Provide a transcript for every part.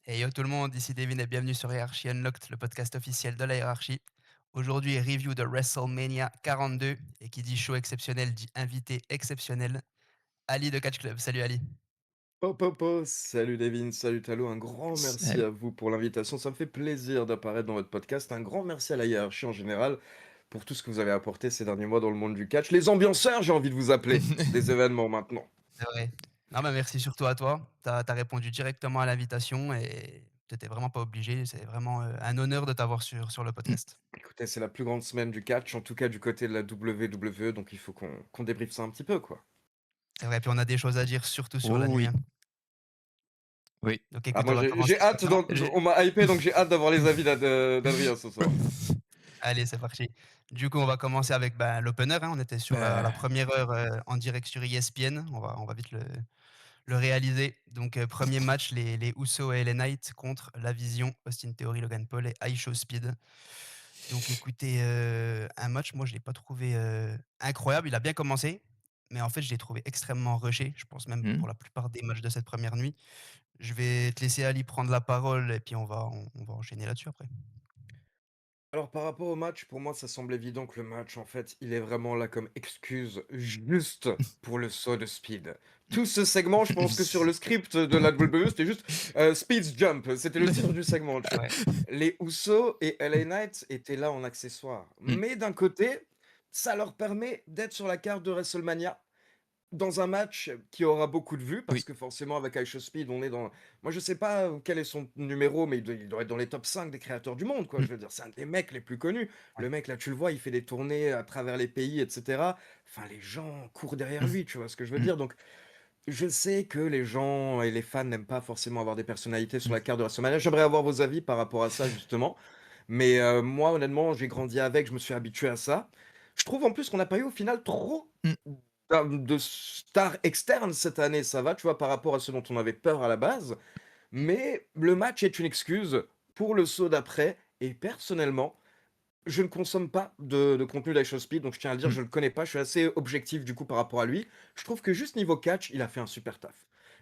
Hey yo tout le monde, ici Devin et bienvenue sur Hierarchy Unlocked, le podcast officiel de la hiérarchie. Aujourd'hui, review de WrestleMania 42 et qui dit show exceptionnel dit invité exceptionnel. Ali de Catch Club. Salut Ali. Po, salut Devin, salut Talo, un grand merci Salut. à vous pour l'invitation, ça me fait plaisir d'apparaître dans votre podcast, un grand merci à la hiérarchie en général pour tout ce que vous avez apporté ces derniers mois dans le monde du catch, les ambianceurs j'ai envie de vous appeler, des événements maintenant. C'est vrai. Non, mais merci surtout à toi. T'as répondu directement à l'invitation et t'étais vraiment pas obligé. C'est vraiment un honneur de t'avoir sur le Mmh. podcast. Écoutez, c'est la plus grande semaine du catch, en tout cas du côté de la WWE, donc il faut qu'on débriefe ça un petit peu quoi. C'est vrai, puis on a des choses à dire surtout sur la Oh nuit, oui, hein. oui. Donc Ah écoute, moi on va j'ai commencer hâte, maintenant. on m'a hypé donc j'ai hâte d'avoir les avis d'Adrien ce soir. Allez, c'est parti. Du coup, on va commencer avec, l'opener, hein. On était sur la Bah, première heure, en direct sur ESPN. On va vite le réaliser. Donc, 1er match, les Usos et LA Knight contre La Vision, Austin Theory, Logan Paul et iShowSpeed. Donc écoutez, un match, moi, je l'ai pas trouvé, incroyable. Il a bien commencé, mais en fait, je l'ai trouvé extrêmement rushé. Je pense même mmh. pour la plupart des matchs de cette première nuit. Je vais te laisser Ali prendre la parole et puis on va enchaîner là-dessus après. Alors par rapport au match, pour moi ça semble évident que le match en fait, il est vraiment là comme excuse juste pour le saut de Speed. Tout ce segment, je pense que sur le script de la WWE, c'était juste Speed's Jump, c'était le titre du segment, tu vois. Ouais. Les Usos et LA Knight étaient là en accessoire. Mmh. Mais d'un côté, ça leur permet d'être sur la carte de WrestleMania dans un match qui aura beaucoup de vues, parce Oui. que forcément avec iShowSpeed, on est dans moi je sais pas, quel est son numéro, mais il doit être dans les top 5 des créateurs du monde, quoi. Mmh. Je veux dire, c'est un des mecs les plus connus. Ouais. Le mec là, tu le vois, il fait des tournées à travers les pays et cetera. Enfin, les gens courent derrière Mmh. lui, tu vois ce que je veux Mmh. dire? Donc, je sais que les gens et les fans n'aiment pas forcément avoir des personnalités sur Mmh. la carte de WrestleMania. J'aimerais avoir vos avis par rapport à ça, justement. Mais, moi, honnêtement, j'ai grandi avec, je me suis habitué à ça. Je trouve en plus qu'on n'a pas eu au final trop Mmh. de stars externes cette année, ça va, tu vois, par rapport à ce dont on avait peur à la base. Mais le match est une excuse pour le saut d'après. Et personnellement, je ne consomme pas de contenu d'Ice Speed, donc je tiens à le dire, Mmh. je le connais pas. Je suis assez objectif du coup par rapport à lui. Je trouve que juste niveau catch, il a fait un super taf.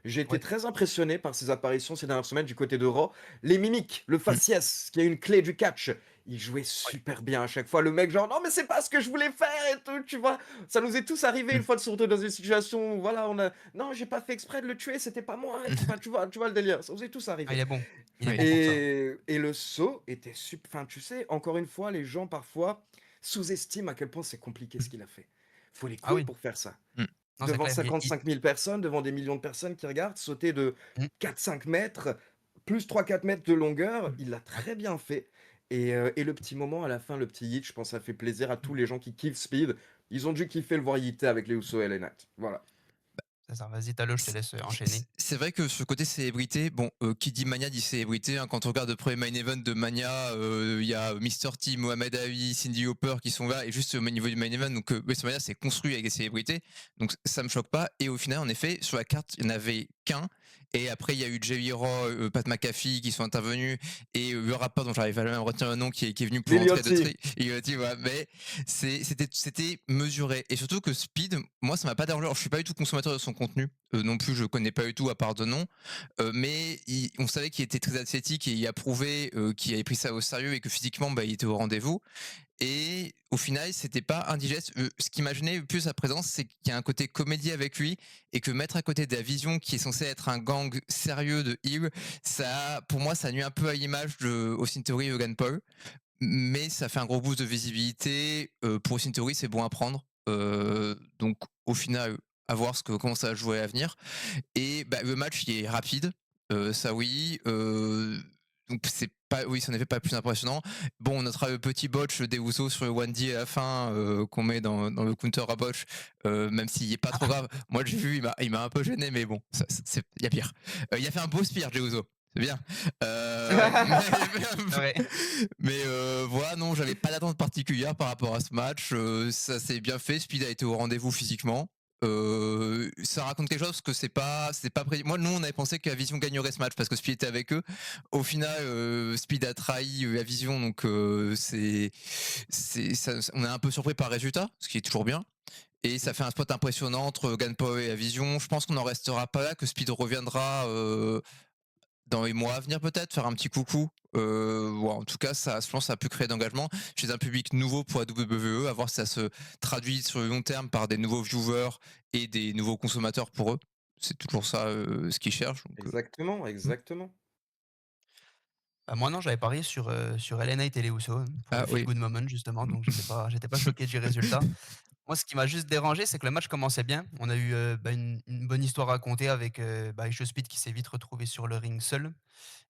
J'ai été Ouais. très impressionné par ses apparitions ces dernières semaines du côté de Raw. Les mimiques, le Mmh. faciès, qui est une clé du catch. Il jouait Ouais. super bien à chaque fois. Le mec, genre, non, mais c'est pas ce que je voulais faire et tout, tu vois. Ça nous est tous arrivé une Mmh. fois de se retrouver dans une situation où, voilà, non, j'ai pas fait exprès de le tuer, c'était pas moi. Enfin, tu vois le délire. Ça nous est tous Ah, arrivé. il est bon. Il est Oui. bon pour ça. Et le saut était super. Enfin, tu sais, encore une fois, les gens parfois sous-estiment à quel point c'est compliqué ce qu'il a fait. Faut les Ah couilles oui, pour faire ça. Mmh. non, c'est Devant clair. Il 55 000 personnes, devant des millions de personnes qui regardent, sauter de mmh, 4-5 mètres, plus 3-4 mètres de longueur, il l'a ouais, très bien fait. Et le petit moment à la fin, le petit hit, je pense, ça fait plaisir à tous les gens qui kiffent Speed. Ils ont dû kiffer le voir hitter avec les Usos et les Nats. Voilà. c'est ça. Vas-y Talo, je te C'est laisse, enchaîner. c'est vrai que ce côté célébrité, bon, qui dit Mania dit célébrité, hein. Quand on regarde le premier main event de Mania, il y a Mr. T, Mohamed Ali, Cyndi Lauper qui sont là et juste au niveau du main event, donc WrestleMania c'est construit avec des célébrités, donc ça me choque pas et au final, en effet, sur la carte, il y en avait qu'un et après il y a eu Jerry Raw, Pat McAfee qui sont intervenus et le rappeur dont j'arrive à même retenir le nom qui est venu pour l'entrée de Liliotti. Tri Liliotti, voilà, mais c'était mesuré et surtout que Speed, moi ça m'a pas dérangé. Alors, je suis pas du tout consommateur de son contenu non plus, je connais pas du tout à part de nom, mais on savait qu'il était très athlétique et il a prouvé qu'il avait pris ça au sérieux et que physiquement bah, il était au rendez-vous. Et au final, c'était pas indigeste. Ce qui m'a gêné le plus sa présence, c'est qu'il y a un côté comédie avec lui et que mettre à côté de la vision qui est censée être un gang sérieux de Hill, ça, pour moi, ça nuit un peu à l'image de Austin Theory et Logan Paul. Mais ça fait un gros boost de visibilité. Pour Austin Theory, c'est bon à prendre. Donc au final, à voir comment ça va jouer à l'avenir. Et bah, le match, il est rapide, ça oui. Donc c'est pas, oui, ça n'est pas plus impressionnant. Bon, on notera le petit botch des Usos sur le 1D à la fin qu'on met dans le counter à botch, même s'il est pas trop grave. Moi, j'ai vu, il m'a un peu gêné, mais bon, il y a pire. Il a fait un beau spear, Jey Uso. C'est bien. Ouais. Voilà, non, j'avais pas d'attente particulière par rapport à ce match. Ça s'est bien fait. Speed a été au rendez-vous physiquement. Ça raconte quelque chose parce que c'est pas prédit. Moi, nous, on avait pensé que la Vision gagnerait ce match parce que Speed était avec eux. Au final, Speed a trahi la Vision, donc on est un peu surpris par le résultat, ce qui est toujours bien. Et ça fait un spot impressionnant entre Gan Power et la Vision. Je pense qu'on n'en restera pas là, que Speed reviendra dans les mois à venir peut-être, faire un petit coucou. Ou en tout cas, ça, je pense que ça a pu créer d'engagement chez un public nouveau pour la WWE, à voir si ça se traduit sur le long terme par des nouveaux viewers et des nouveaux consommateurs pour eux. C'est toujours ça, ce qu'ils cherchent donc Exactement, mmh. exactement. Bah, moi non, j'avais parié sur LA Knight et les Usos, pour Ah le feel oui. good moment justement, Mmh. donc j'étais pas choqué du résultat. Moi, ce qui m'a juste dérangé, c'est que le match commençait bien. On a eu, bah, une bonne histoire à raconter avec, bah, Isho Speed qui s'est vite retrouvé sur le ring seul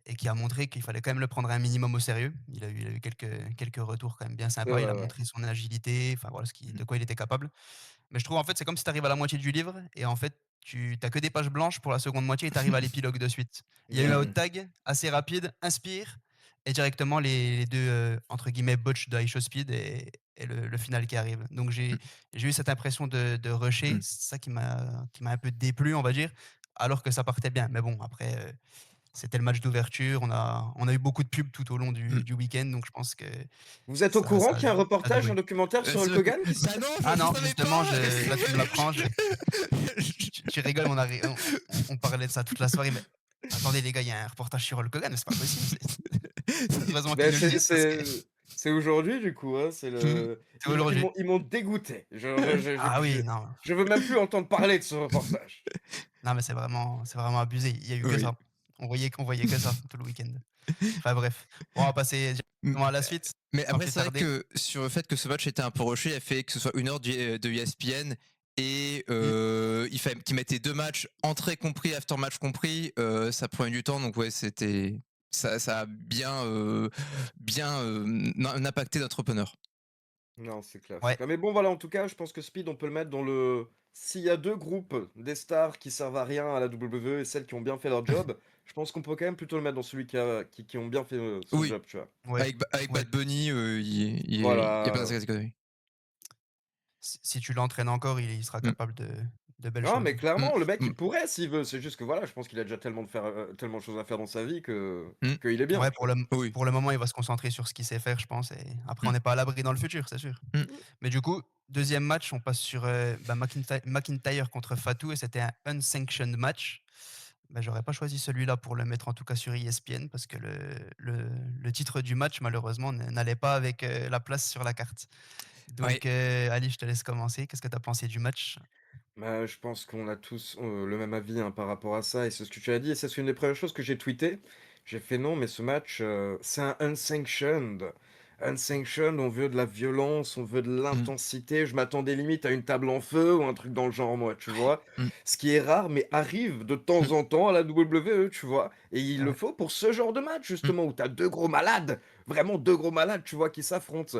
et qui a montré qu'il fallait quand même le prendre un minimum au sérieux. Il a eu quelques retours quand même bien C'est sympas. Il a vrai, ouais. montré son agilité, enfin voilà Mmh. de quoi il était capable. Mais je trouve en fait, c'est comme si tu arrives à la moitié du livre et en fait, tu as que des pages blanches pour la seconde moitié et tu arrives à l'épilogue de suite. Il y a eu un Mmh. hot tag assez rapide, inspire et directement les 2, entre guillemets «botches» de High Speed et le final qui arrive. Donc Mmh. j'ai eu cette impression de rusher, Mmh. c'est ça qui m'a un peu déplu, on va dire, alors que ça partait bien. Mais bon après, c'était le match d'ouverture, on a eu beaucoup de pubs tout au long Mmh. du week-end, donc je pense que Vous êtes au ça courant ça qu'il y a un ça a dû reportage, un jouer. documentaire sur Ce Hulk Hogan qui bah sort? non, Ah je non, savais justement, pas! je là, tu me l'apprends, tu rigoles, on parlait de ça toute la soirée, mais attendez les gars, il y a un reportage sur Hulk Hogan, mais c'est pas possible, heureusement qu'ils Beh, nous le disent parce que c'est aujourd'hui du coup, hein, c'est Mmh. le c'est aujourd'hui. ils m'ont dégoûté. Ah oui, non, Je veux même plus entendre parler de ce reportage. non, mais c'est vraiment abusé. Il y a eu que Oui. ça. On voyait que ça tout le week-end. Enfin bref, bon, on va passer Mmh. directement à la suite, Mais sans après, plus c'est vrai tarder. que sur le fait que ce match était un peu rushé, il a fait que ce soit 1 heure de ESPN et Mmh, il fallait qu'ils mettent les 2 matchs, entrée compris, after match compris, ça prenait du temps donc ouais, c'était ça a bien impacté notre opener. Non, c'est clair, c'est ouais, clair. Mais bon, voilà, en tout cas, je pense que Speed, on peut le mettre dans le s'il y a 2 groupes, des stars qui servent à rien à la WWE et celles qui ont bien fait leur job, je pense qu'on peut quand même plutôt le mettre dans celui qui ont bien fait, son Oui, job, tu vois? ouais, avec ouais. Bad Bunny, il est pas dans Voilà. sa catégorie. Si tu l'entraînes encore, il sera Mmh. capable de belles Non, choses. mais Mmh. clairement, le mec, Mmh. il pourrait s'il veut. C'est juste que voilà, je pense qu'il a déjà tellement de choses à faire dans sa vie Mmh. qu'il est bien, Ouais, tu vois? Oui. pour le moment, il va se concentrer sur ce qu'il sait faire, je pense et après on Mmh. n'est pas à l'abri dans le futur, c'est sûr. Mmh. Mmh. Mais du coup, deuxième match, on passe sur, bah, McIntyre contre Fatou et c'était un unsanctioned match. Bah, j'aurais pas choisi celui-là pour le mettre en tout cas sur ESPN parce que le titre du match malheureusement n'allait pas avec, la place sur la carte. Ouais. Donc, Ali, je te laisse commencer. Qu'est-ce que tu as pensé du match? Bah, je pense qu'on a tous, le même avis, hein, par rapport à ça et c'est ce que tu as dit et c'est une des premières choses que j'ai tweeté. J'ai fait: «Non, mais ce match, c'est un unsanctioned. Unsanctioned, on veut de la violence, on veut de Mmh. l'intensité». Je m'attendais limite à une table en feu ou un truc dans le genre, moi, tu vois? Mmh. Ce qui est rare, mais arrive de temps Mmh. en temps à la WWE, tu vois? Et il le Ouais. faut pour ce genre de match, Mmh. justement, où tu as 2 gros malades, vraiment 2 gros malades, tu vois, qui s'affrontent.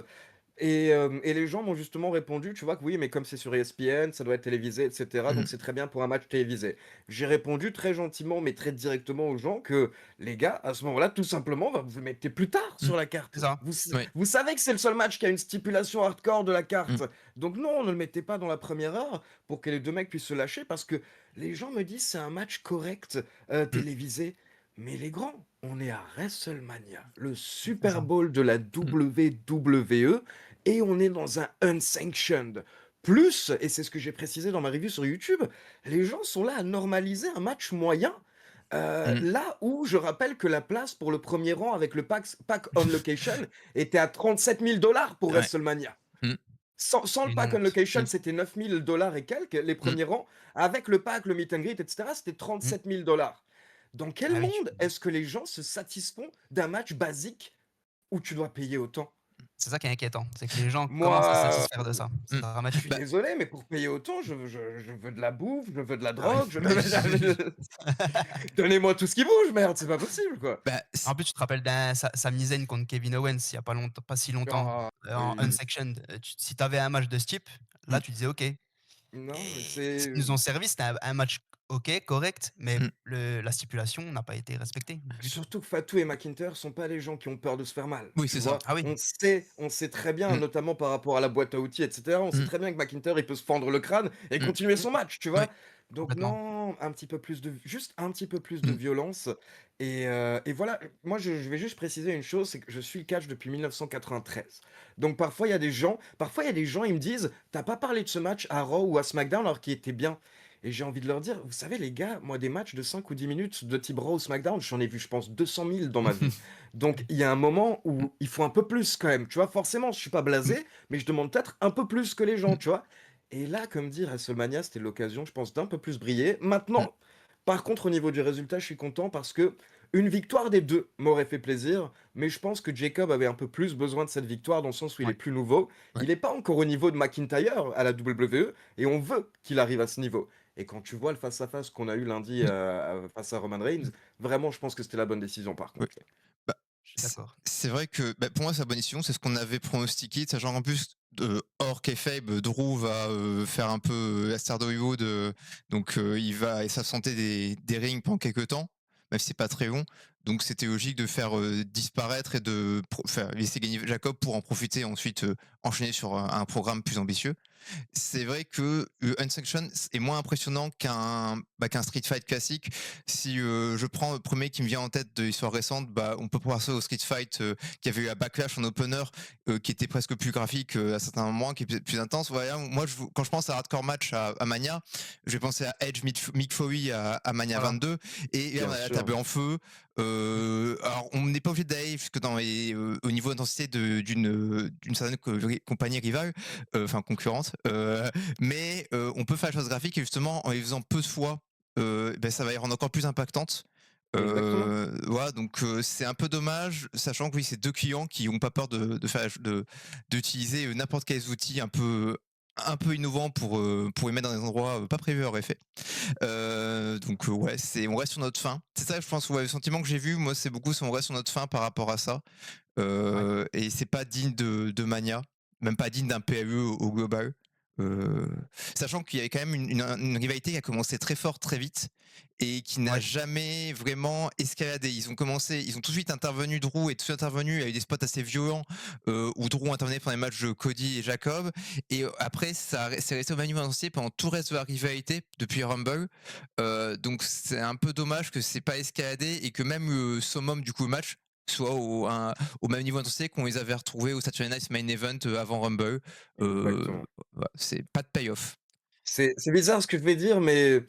Et les gens m'ont justement répondu, tu vois, que oui, mais comme c'est sur ESPN, ça doit être télévisé, et cetera, Mmh. donc c'est très bien pour un match télévisé. J'ai répondu très gentiment, mais très directement aux gens que, les gars, à ce moment-là, tout simplement, bah, vous le mettez plus tard Mmh. sur la carte. C'est ça. Ouais. Vous savez que c'est le seul match qui a une stipulation hardcore de la Mmh. carte. Donc non, ne le mettez pas dans la première heure pour que les 2 mecs puissent se lâcher parce que les gens me disent c'est un match correct, Mmh. télévisé. Mais les grands, on est à WrestleMania, le C'est Super ça. Bowl de la Mmh. WWE et on est dans un unsanctioned. Plus, et c'est ce que j'ai précisé dans ma review sur YouTube, les gens sont là à normaliser un match moyen. Mmh. Là où je rappelle que la place pour le premier rang avec le pack on location était à 37 000 $ pour Ouais. WrestleMania. Mmh. Sans le Une pack on honte. location, Mmh. c'était 9 000 $ et quelques, les Mmh. premiers rangs. Avec le pack, le meet and greet, etc., c'était Mmh. 37 000 $. Dans quel Ah oui, monde est-ce que les gens se satisfont d'un match basique où tu dois payer autant? c'est ça qui est inquiétant, c'est que les gens commencent à se Moi, satisfaire de ça. C'est Mmh. je suis dramatique. Bah, désolé, mais pour payer autant, je veux de la bouffe, je veux de la Ah oui. drogue, donnez-moi tout ce qui bouge, merde, c'est pas possible, quoi. bah, c En plus, tu te rappelles d'un Sami Zayn contre Kevin Owens il y a pas si longtemps, Ah en oui. unsanctioned, si tu avais un match de ce type, là, mmh. tu disais: «OK». Et Non, mais ce qu'ils c'est nous ont servi, c'était un match OK, correct, mais Mmh. la stipulation n'a pas été respectée du tout. surtout que Fatou et McIntyre sont pas les gens qui ont peur de se faire mal, Oui, tu c'est ça. vois? Ah oui, On sait très bien, Mmh. notamment par rapport à la boîte à outils, et cetera, on sait Mmh. très bien que McIntyre, il peut se fendre le crâne et Mmh. continuer mmh, son match, tu Ouais. vois? Donc complètement. non, juste un petit peu plus de Mmh. violence et voilà. Moi, je vais juste préciser une chose, c'est que je suis le catch depuis 1993. Donc parfois, il y a des gens, ils me disent: «Tu pas parlé de ce match à Raw ou à SmackDown alors qu'il était bien». et j'ai envie de leur dire: «Vous savez les gars, moi des matchs de 5 ou 10 minutes de type Raw ou SmackDown, j'en ai vu je pense 200 000 dans ma vie. Donc il y a un moment Mmh, où il faut un peu plus quand même, tu vois? Forcément, je suis pas mmh, blasé, mais je demande peut-être un peu plus que les gens, mmh, tu vois?» Et là, comme dit WrestleMania, c'était l'occasion, je pense, d'un peu plus briller. mmh, Maintenant, par contre, au niveau du résultat, je suis content parce que une victoire des 2 m'aurait fait plaisir, mais je pense que Jacob avait un peu plus besoin de cette victoire dans le sens où il est Ouais. plus nouveau. ouais. Il est pas encore au niveau de McIntyre à la WWE et on veut qu'il arrive à ce niveau. Et quand tu vois le face-à-face qu'on a eu lundi, Mmh, face à Roman Reigns, mmh, vraiment, je pense que c'était la bonne décision par ouais. contre. Bah, Je suis d'accord. c'est vrai que, bah, pour moi, c'est la bonne décision, c'est ce qu'on avait pronostiqué, sachant qu'en plus, hors kayfabe, Drew va, faire un peu, la star de Hollywood, donc il va s'absenter des rings pendant quelques temps, même si c'est pas très long. Donc c'était logique de faire, disparaître et de faire laisser gagner Jacob pour en profiter ensuite, enchaîner sur un programme plus ambitieux. C'est vrai que Unsanctioned est moins impressionnant qu'un Street Fight classique. Si je prends le premier qui me vient en tête de l'histoire récente, bah, on peut penser au Street Fight qui avait eu à Backlash en opener, qui était presque plus graphique à certains moments, qui était plus intense. Voilà, moi, quand je pense à Hardcore Match à Mania, je vais penser à Edge Mick Foley à Mania Voilà. 22. Et là, on Bien a la sûr. table en feu. Alors, on n'est pas obligé d'aller jusque au niveau d'intensité d'une certaine compagnie rivale, enfin concurrente. Mais on peut faire la chose graphique et justement en les faisant peu de fois, ben, ça va les rendre encore plus impactantes. Exactement. Voilà, donc c'est un peu dommage, sachant que oui, c'est deux clients qui n'ont pas peur d'utiliser n'importe quels outils un peu innovants pour les mettre dans des endroits pas prévus à leur effet. Donc ouais, on reste sur notre fin. C'est ça, je pense, ouais, le sentiment que j'ai vu, moi, c'est beaucoup, on reste sur notre fin par rapport à ça. Ouais. Et c'est pas digne de Mania, même pas digne d'un PAE au global. Euh, Sachant qu'il y avait quand même une rivalité qui a commencé très fort très vite et qui n'a Ouais. jamais vraiment escaladé. Ils ont tout de suite intervenu, Drew est tout de suite intervenu, il y a eu des spots assez violents où Drew intervenait pendant les matchs de Cody et Jacob. Et après, c'est resté au même niveau d'intensité pendant tout le reste de la rivalité depuis Rumble. Donc c'est un peu dommage que c'est pas escaladé et que même le summum du coup match soit au même niveau d'intensité qu'on les avait retrouvés au Saturday Night Main Event avant Rumble. Exactement. Voilà, c'est pas de payoff. C'est bizarre ce que je vais dire, mais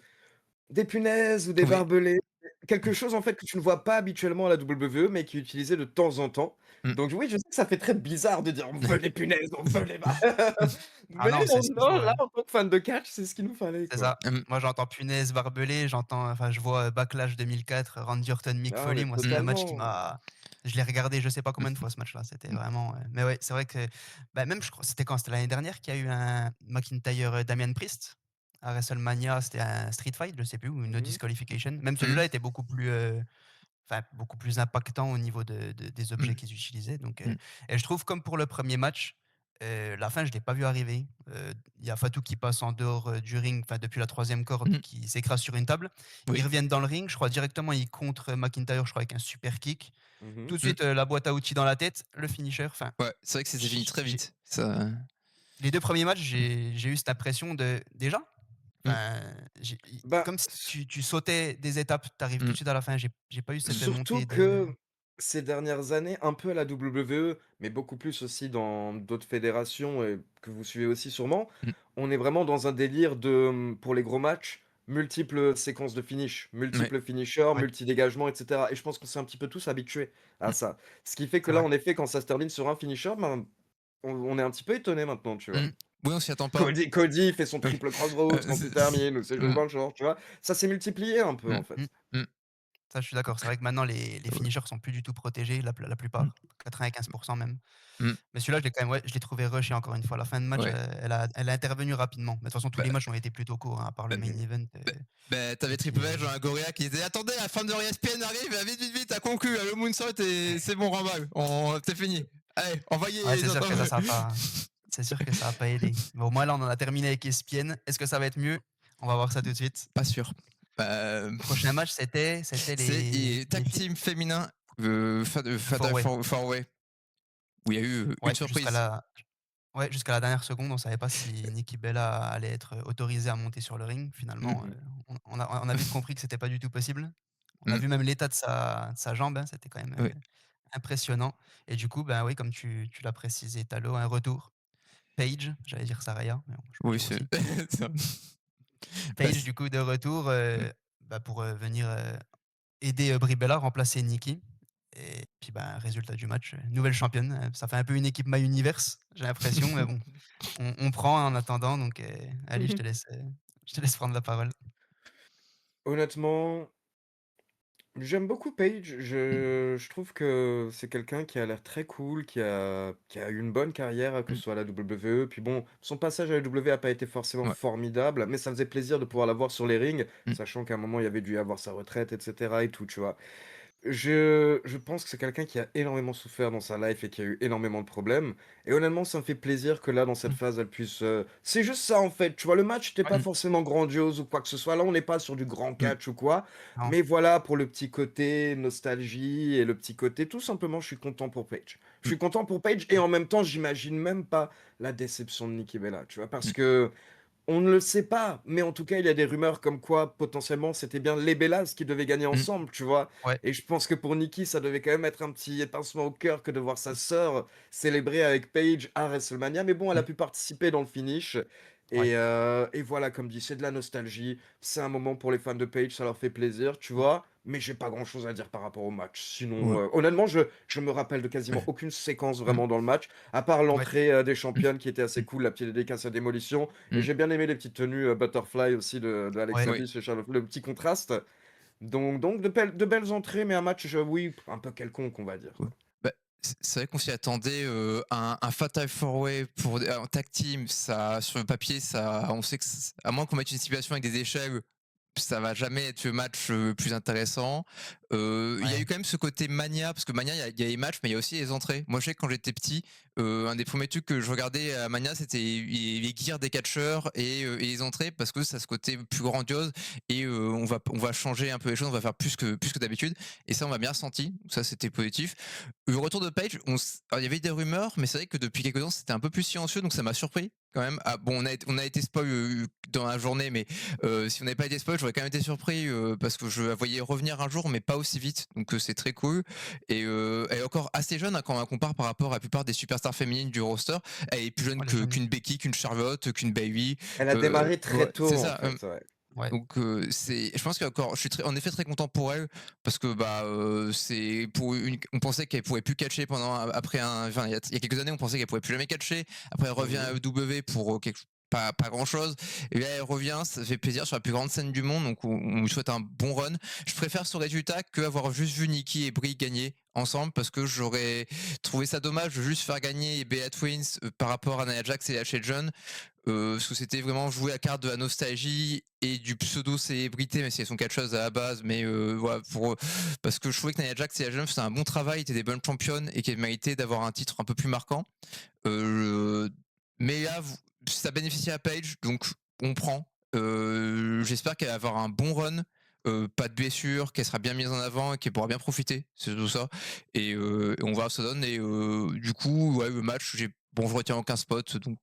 des punaises ou des Oui. barbelés, quelque chose en fait que tu ne vois pas habituellement à la WWE, mais qui est utilisé de temps en temps. Mm. Donc oui, je sais que ça fait très bizarre de dire: «On veut les punaises, on veut les bar» Ah mais non, c'est non, sûr, là, en tant que fan de catch, c'est ce qu'il nous fallait, c'est quoi. ça. Mm. Moi, j'entends punaise, barbelé, enfin, je vois, Backlash 2004, Randy Orton, Mick Ah Foley. mais Moi, c'est un match qui totalement. m'a je l'ai regardé je sais pas combien de Mm. fois ce match-là. C'était Mm. vraiment, mais ouais, c'est vrai que, bah, même je crois c'était quand? C'était l'année dernière qu'il y a eu un McIntyre, Damian Priest à WrestleMania. C'était un street fight, je sais plus, ou une no Mmh. disqualification. Même Mm. celui-là était beaucoup plus, enfin, beaucoup plus impactant au niveau des objets Mm. qu'ils utilisaient. Donc, Mm. et je trouve comme pour le premier match, la fin, je l'ai pas vu arriver. Il y a Fatou qui passe en dehors, du ring, enfin depuis la troisième corde, Mm. qui s'écrase sur une table. Ils Oui. reviennent dans le ring, je crois directement, ils contre McIntyre, je crois avec un super kick. Mmh. Tout de Mm. suite, la boîte à outils dans la tête, le finisher. Enfin, Ouais, c'est vrai que c'était fini très j'ai vite. Ça. les 2 premiers matchs, j'ai eu cette impression de déjà, Mm. enfin, Bah, comme si tu sautais des étapes, tu arrives tout Mm. de suite à la fin. J'ai pas eu cette surtout montée de que ces dernières années, un peu à la WWE, mais beaucoup plus aussi dans d'autres fédérations et que vous suivez aussi sûrement, Mm. on est vraiment dans un délire de, pour les gros matchs, multiples séquences de finish, Ouais. multiples finishers, ouais, multi-dégagements, et cetera. Et je pense qu'on s'est un petit peu tous habitués à Mm. ça. Ce qui fait que c'est là, vrai. en effet, quand ça se termine sur un finisher, ben, on est un petit peu étonné maintenant, tu vois? Mm. Oui, on s'y attend pas. Cody fait son Oui. triple crossroads quand il termine ou ses jeux Mm. dans le short, tu vois? Ça s'est multiplié un peu, Mm. en fait. Mmh. Mm. Ça, je suis d'accord. C'est vrai que maintenant les Ouais. finishers sont plus du tout protégés, la Mm. plupart, 95 même. Mm. Mais celui-là, je l'ai quand même, ouais, je l'ai trouvé rushé encore une fois. La fin de match, Ouais. elle a intervenu rapidement. Mais de toute façon, tous Bah, les matchs ont été plutôt courts, hein, à part le main Mmh. event, T'avais qui Triple H dans la Gorea qui disait attendez, la fin de ESPN arrive, vite, vite, vite, à conclu, le moonsault et c'est bon, Rambal, c'est fini. Allez, envoyez ouais, les c'est sûr autres. que ça a pas c'est sûr que ça a pas aidé. Bon, au moins là, on en a terminé avec ESPN. Est-ce que ça va être mieux? On va voir ça tout de suite. Pas sûr. Bah, Prochain match, c'était c'est et les tag filles, team féminin, le four Fatal way. Four Way, où il y a eu une Ouais, surprise. jusqu'à la dernière seconde, on savait pas si Nikki Bella allait être autorisée à monter sur le ring. Finalement, Mmh. on a vite compris que c'était pas du tout possible. On a Mm, vu même l'état de sa jambe, hein, c'était quand même, ouais. impressionnant. Et du coup, ben, oui, comme tu l'as précisé, Talo, un retour. Paige, j'allais dire Saraya, mais bon, je me Oui, trompe aussi. c'est ça. Bah, Paige du coup de retour, mmh, bah, pour, venir, aider, Brie Bella, remplacer Nikki et puis, bah, résultat du match, nouvelle championne, ça fait un peu une équipe My Universe, j'ai l'impression, mais bon, on prend en attendant donc allez, je te laisse prendre la parole. Honnêtement, j'aime beaucoup Paige. mmh, Je trouve que c'est quelqu'un qui a l'air très cool, qui a eu une bonne carrière, que mmh, ce soit à la WWE. Puis bon, son passage à la WWE a pas été forcément ouais, formidable, mais ça faisait plaisir de pouvoir la voir sur les rings, mmh, sachant qu'à un moment, il avait dû avoir sa retraite, et cetera et tout, tu vois? Je pense que c'est quelqu'un qui a énormément souffert dans sa life et qui a eu énormément de problèmes et honnêtement, ça me fait plaisir que là, dans cette mmh, phase, elle puisse, c'est juste ça, en fait, tu vois? Le match n'était pas Ouais. mmh, forcément grandiose ou quoi que ce soit. Là, on n'est pas sur du grand mmh, catch ou quoi, Non, mais voilà, pour le petit côté nostalgie et le petit côté tout simplement, je suis content pour Paige. Je mmh, suis content pour Paige et en même temps, j'imagine même pas la déception de Nikki Bella, tu vois? Parce mmh, que on ne le sait pas, mais en tout cas, il y a des rumeurs comme quoi, potentiellement, c'était bien les Bellas qui devaient gagner mmh, ensemble, tu vois? ouais, Et je pense que pour Nikki, ça devait quand même être un petit pincement au cœur que de voir sa sœur célébrer avec Paige à WrestleMania. Mais bon, elle a mmh, pu participer dans le finish. ouais, Et voilà, comme dit, c'est de la nostalgie. C'est un moment pour les fans de Paige, ça leur fait plaisir, tu vois? Mais j'ai pas grand-chose à dire par rapport au match. Sinon, ouais, honnêtement, je me rappelle de quasiment ouais, aucune séquence mmh, vraiment dans le match, à part ouais, l'entrée des mmh, championnes qui était assez mmh, cool, la petite dédicace à Démolition. Et mmh, j'ai bien aimé les petites tenues butterfly aussi de Alexa ouais. ouais. Bliss et Charlotte, le petit contraste. Donc de belles entrées, mais un match, oui, un peu quelconque, on va dire, Ouais. quoi. Bah, c'est vrai qu'on s'y attendait, un Fatal 4 Way pour en tag team, ça sur le papier, ça on sait que à moins qu'on mette une stipulation avec des échelles, ça va jamais être le match, plus intéressant. Il y a eu Ouais. quand même ce côté Mania, parce que Mania, il y a les matchs, mais il y a aussi les entrées. Moi, je sais que quand j'étais petit, un des premiers trucs que je regardais à Mania, c'était les gears des catcheurs et les entrées, parce que ça a ce côté plus grandiose et on va changer un peu les choses, on va faire plus que d'habitude et ça, on m'a bien senti. Ça, c'était positif. Le retour de Page, alors, il y avait des rumeurs, mais c'est vrai que depuis quelques temps, c'était un peu plus silencieux, donc ça m'a surpris quand même. Ah, bon, on a été spoil dans la journée, mais si on n'avait pas été spoil, j'aurais quand même été surpris parce que je la voyais revenir un jour, mais pas aussi vite. Donc c'est très cool. Et elle est encore assez jeune hein, quand on la compare par rapport à la plupart des superstars féminines du roster. Elle est plus jeune Ouais, les jeunes. qu'une Becky, qu'une Charlotte, qu'une Bayley. Elle a démarré très Ouais, c'est tôt, en ça. fait, ouais. Ouais, Donc je pense qu'encore, je suis en effet très content pour elle parce que bah c'est pour une, on pensait qu'elle pourrait plus catcher pendant après enfin il y a quelques années on pensait qu'elle pourrait plus jamais catcher. Après elle revient à Mmh. EW pour pas grand chose et là elle revient, ça fait plaisir sur la plus grande scène du monde donc on lui souhaite un bon run. Je préfère ce résultat que avoir juste vu Nikki et Brie gagner ensemble parce que j'aurais trouvé ça dommage de juste faire gagner Bella Twins par rapport à Nia Jax et Ashley John parce que c'était vraiment jouer la carte de la nostalgie et du pseudo-célébrité, même si elles sont quelque chose à la base, mais voilà, parce que je trouvais que Nia Jax et la jeune faisait un bon travail, étaient des bonnes championnes et qu'elles méritaient d'avoir un titre un peu plus marquant. Euh, mais là, ça bénéficie à Paige, donc on prend. J'espère qu'elle va avoir un bon run. Pas de blessure, qu'elle sera bien mise en avant et qu'elle pourra bien profiter, c'est tout ça. Et on va se donne. Et du coup, ouais, le match, bon, je retiens aucun spot, donc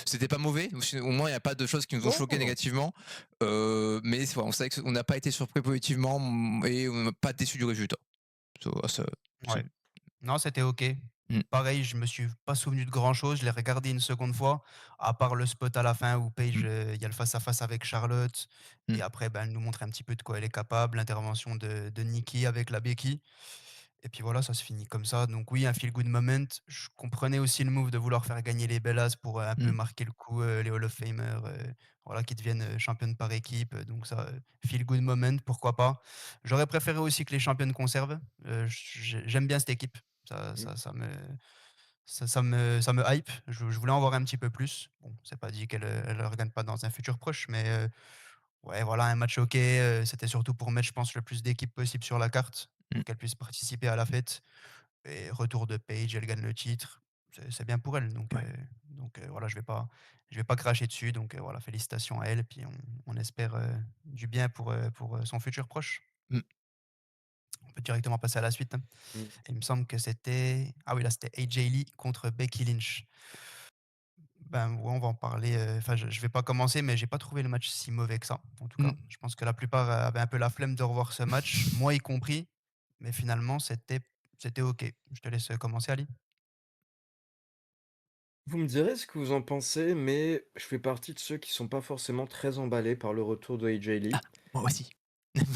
c'était pas mauvais. Au moins, il n'y a pas de choses qui nous ont Non, choqué non. négativement. Mais on savait qu'on n'a pas été surpris positivement et on n'a pas déçu du résultat. C'est- ouais. Non, c'était OK. Mm, Pareil, je me suis pas souvenu de grand chose. Je l'ai regardé une seconde fois, à part le spot à la fin où Paige, mm, il y a le face à face avec Charlotte mm, et après, ben, elle nous montre un petit peu de quoi elle est capable, l'intervention de Nikki avec la Becky et puis voilà, ça se finit comme ça. Donc oui, un feel good moment. Je comprenais aussi le move de vouloir faire gagner les Bellas pour, un peu mm, marquer le coup, les Hall of Famers, voilà, qui deviennent, championnes par équipe, donc ça, feel good moment, pourquoi pas. J'aurais préféré aussi que les championnes conservent, j'aime bien cette équipe. Ça Mmh. ça ça me ça me hype. Je voulais en voir un petit peu plus. Bon, c'est pas dit qu'elle regagne pas dans un futur proche, mais ouais, voilà, un match OK, c'était surtout pour mettre, je pense, le plus d'équipes possible sur la carte, mm, pour qu'elles puissent participer à la fête et retour de Paige, elle gagne le titre. C'est bien pour elle, ouais. voilà, je vais pas cracher dessus, donc voilà, félicitations à elle, puis on espère, du bien pour, son futur proche. Mm, On peut directement passer à la suite, hein. Mmh. Il me semble que c'était ah oui, là, c'était AJ Lee contre Becky Lynch. Ben, ouais, on va en parler, enfin, je vais pas commencer, mais j'ai pas trouvé le match si mauvais que ça, en tout cas. mm. Je pense que la plupart, avaient un peu la flemme de revoir ce match, moi y compris, mais finalement, c'était OK. Je te laisse, commencer, Ali. Vous me direz ce que vous en pensez, mais je fais partie de ceux qui sont pas forcément très emballés par le retour de AJ Ah, Lee. moi aussi.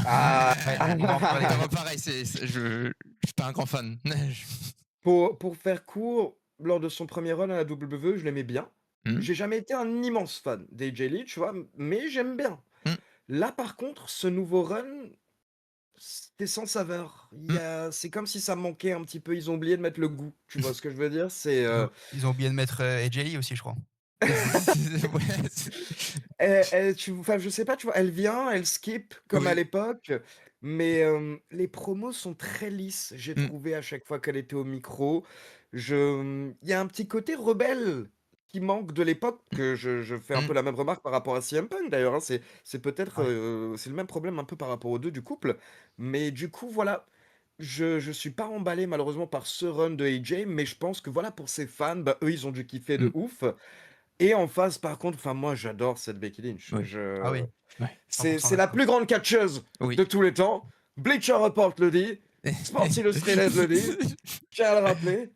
Ah! Ouais, on va en parler, Bah, ouais. moi pareil, je suis pas un grand fan. Pour faire court, lors de son premier run à la WWE, je l'aimais bien. Mmh, J'ai jamais été un immense fan d'AJ Lee, tu vois? Mais j'aime bien. mmh, Là, par contre, ce nouveau run, c'était sans saveur. mmh. C'est comme si ça manquait un petit peu, ils ont oublié de mettre le goût, tu vois ce que je veux dire? Ils ont oublié de mettre, AJ Lee aussi, je crois. Ouais, Enfin, je sais pas, tu vois? Elle vient, elle skip comme à oui. l'époque, mais les promos sont très lisses, j'ai Mmh, trouvé à chaque fois qu'elle était au micro. Il y a un petit côté rebelle qui manque de l'époque, mmh, que je fais un mmh. peu la même remarque par rapport à CM Punk d'ailleurs, hein. C'est peut-être, Ouais. c'est le même problème un peu par rapport aux 2 du couple, mais du coup, voilà, je suis pas emballé malheureusement par ce run de AJ, mais je pense que voilà, pour ses fans, bah, eux, ils ont dû kiffer de Mmh. ouf. Et en face, par contre, enfin moi j'adore cette Becky Lynch. Oui. Ah oui, Ouais. 100 C'est la d'accord. plus grande catcheuse Oui. de tous les temps. Bleacher Report le dit, Sports Illustrated le dit, je tiens à le rappeler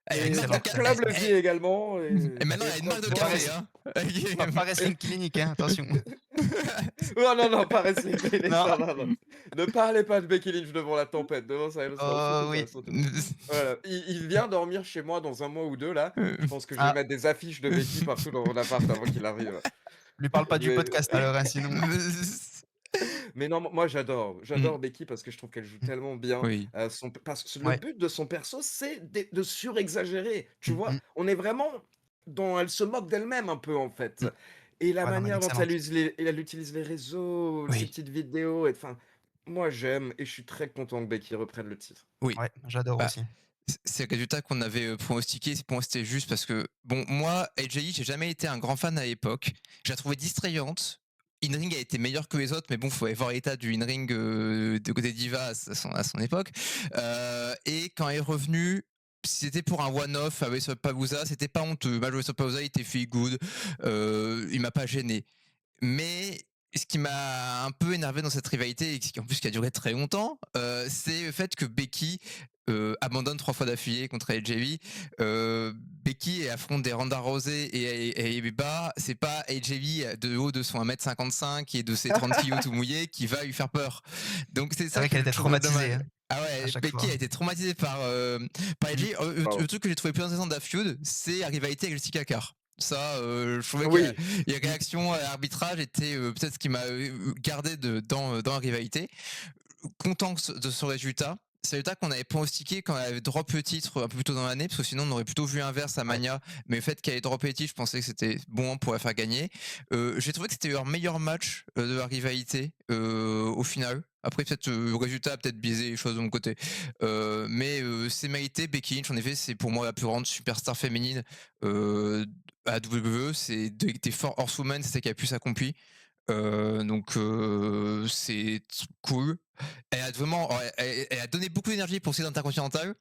Elle a une et marque de Excellente, Fight ca Club le dit également et maintenant et elle a une marque de pas franchement, café, Wrest hein. pas Wrestling Clinic, hein, attention. non, non, non, pas Wrestling Clinic, Non? non, non, non. Ne parlez pas de Becky Lynch devant la tempête, devant ça, surtout Oh pas, oui. surtout pas. Voilà, il vient dormir chez moi dans un mois ou 2 là, je pense que je vais Ah, mettre des affiches de Becky partout dans mon appart avant qu'il arrive. lui parle pas Je du vais podcast alors, hein, sinon. Mais non, moi j'adore, Mmh. j'adore Becky parce que je trouve qu'elle joue tellement bien, Oui. parce que le Ouais. but de son perso, c'est de surexagérer, tu Mmh vois? mh. On est vraiment dans elle se moque d'elle-même un peu, en fait Mmh. et la Ouais, non, mais elle est manière dont excellente. elle utilise les réseaux, ses Oui. petites vidéos et enfin, moi j'aime et je suis très content que Becky reprenne le titre. Oui. Ouais, j'adore Bah, aussi. c'est le résultat qu'on avait, pronostiqué. Pour moi, c'était juste parce que, bon, moi, AJ, j'ai jamais été un grand fan à l'époque. Je la trouvais distrayante. In-ring a été meilleure que les autres, mais bon, faut voir l'état du in-ring, de côté Diva à son époque. Et quand elle est revenue, c'était pour un one-off avec Palooza, c'était pas honteux. Match avec Palooza, il était feel good, il m'a pas gêné. Mais ce qui m'a un peu énervé dans cette rivalité, et qui en plus qui a duré très longtemps, c'est le fait que Becky abandonne 3 fois d'affilée contre AJ. Becky affronte des Ronda Rousey et Beba. C'est pas AJ de haut de son 1m55 et de ses 30 kilos tout mouillés qui va lui faire peur. Donc c'est C'est ça vrai que qu'elle je était trouve traumatisée, dommage. hein, Ah à ouais, chaque Becky fois. a été traumatisée par Mmh. AJ. Le Waouh. truc que j'ai trouvé plus intéressant de la feud, c'est la rivalité avec Jessica Carr. Ça, je trouvais que Oui, les Mmh. réactions à l'arbitrage étaient peut-être ce qui m'a gardé dans la rivalité. Content de ce résultat. C'est le résultat qu'on avait pronostiqué quand elle avait drop le titre un peu plus tôt dans l'année, parce que sinon on aurait plutôt vu inverse à Ouais. Mania. Mais le fait qu'elle ait droppé le titre, je pensais que c'était bon pour la faire gagner. J'ai trouvé que c'était leur meilleur match de la rivalité au final. Après, peut-être le résultat a peut-être biaisé les choses de mon côté. Mais c'est mérité. Becky Lynch, en effet, c'est pour moi la plus grande superstar féminine à WWE. C'est des forts horsewomen, c'est ce qui a pu s'accomplir. Donc c'est cool. Elle a vraiment elle a donné beaucoup d'énergie pour cette intercontinentale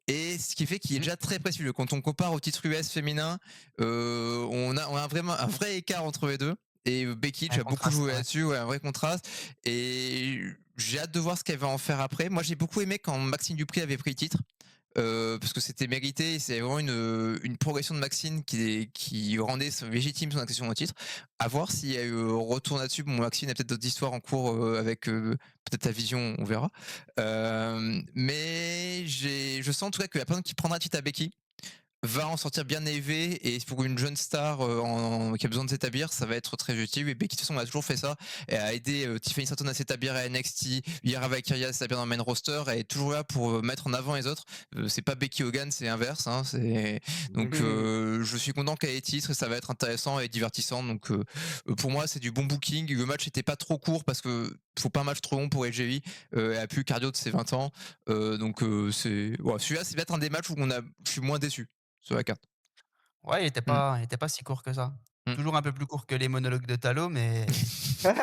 et ce qui fait qu'il est Mmh. déjà très précieux. Quand on compare au titre US féminin, on a vraiment un vrai écart entre les 2 et Becky Un a beaucoup contraste, joué ouais. là-dessus, ouais, un vrai contraste et j'ai hâte de voir ce qu'elle va en faire après. Moi, j'ai beaucoup aimé quand Maxime Dupri avait pris le titre. Parce que c'était mérité, c'est vraiment une progression de Maxine qui rendait légitime son accession au titre. À voir s'il y a eu retour là-dessus. Bon, Maxine a peut-être d'autres histoires en cours avec peut-être la vision, on verra. Mais je sens en tout cas que la personne qui prendra le titre à Becky va en sortir bien élevé et pour une jeune star qui a besoin de s'établir, ça va être très utile. Et Becky, de toute façon, a toujours fait ça. Elle a aidé Tiffany Stratton à s'établir à NXT, Yara Valkyria à s'établir dans le main roster. Elle est toujours là pour mettre en avant les autres. C'est pas Becky Hogan, c'est inverse. Hein, donc, je suis content qu'elle ait les titres et ça va être intéressant et divertissant. Donc, pour moi, c'est du bon booking. Le match n'était pas trop court parce que faut pas un match trop long pour LGV. Elle a plus le cardio de ses 20 ans. Donc, celui-là, c'est peut-être un des matchs où je suis moins déçu sur la carte. Ouais, Mmh. il était pas si court que ça. Mmh. Toujours un peu plus court que les monologues de Talo, mais bon.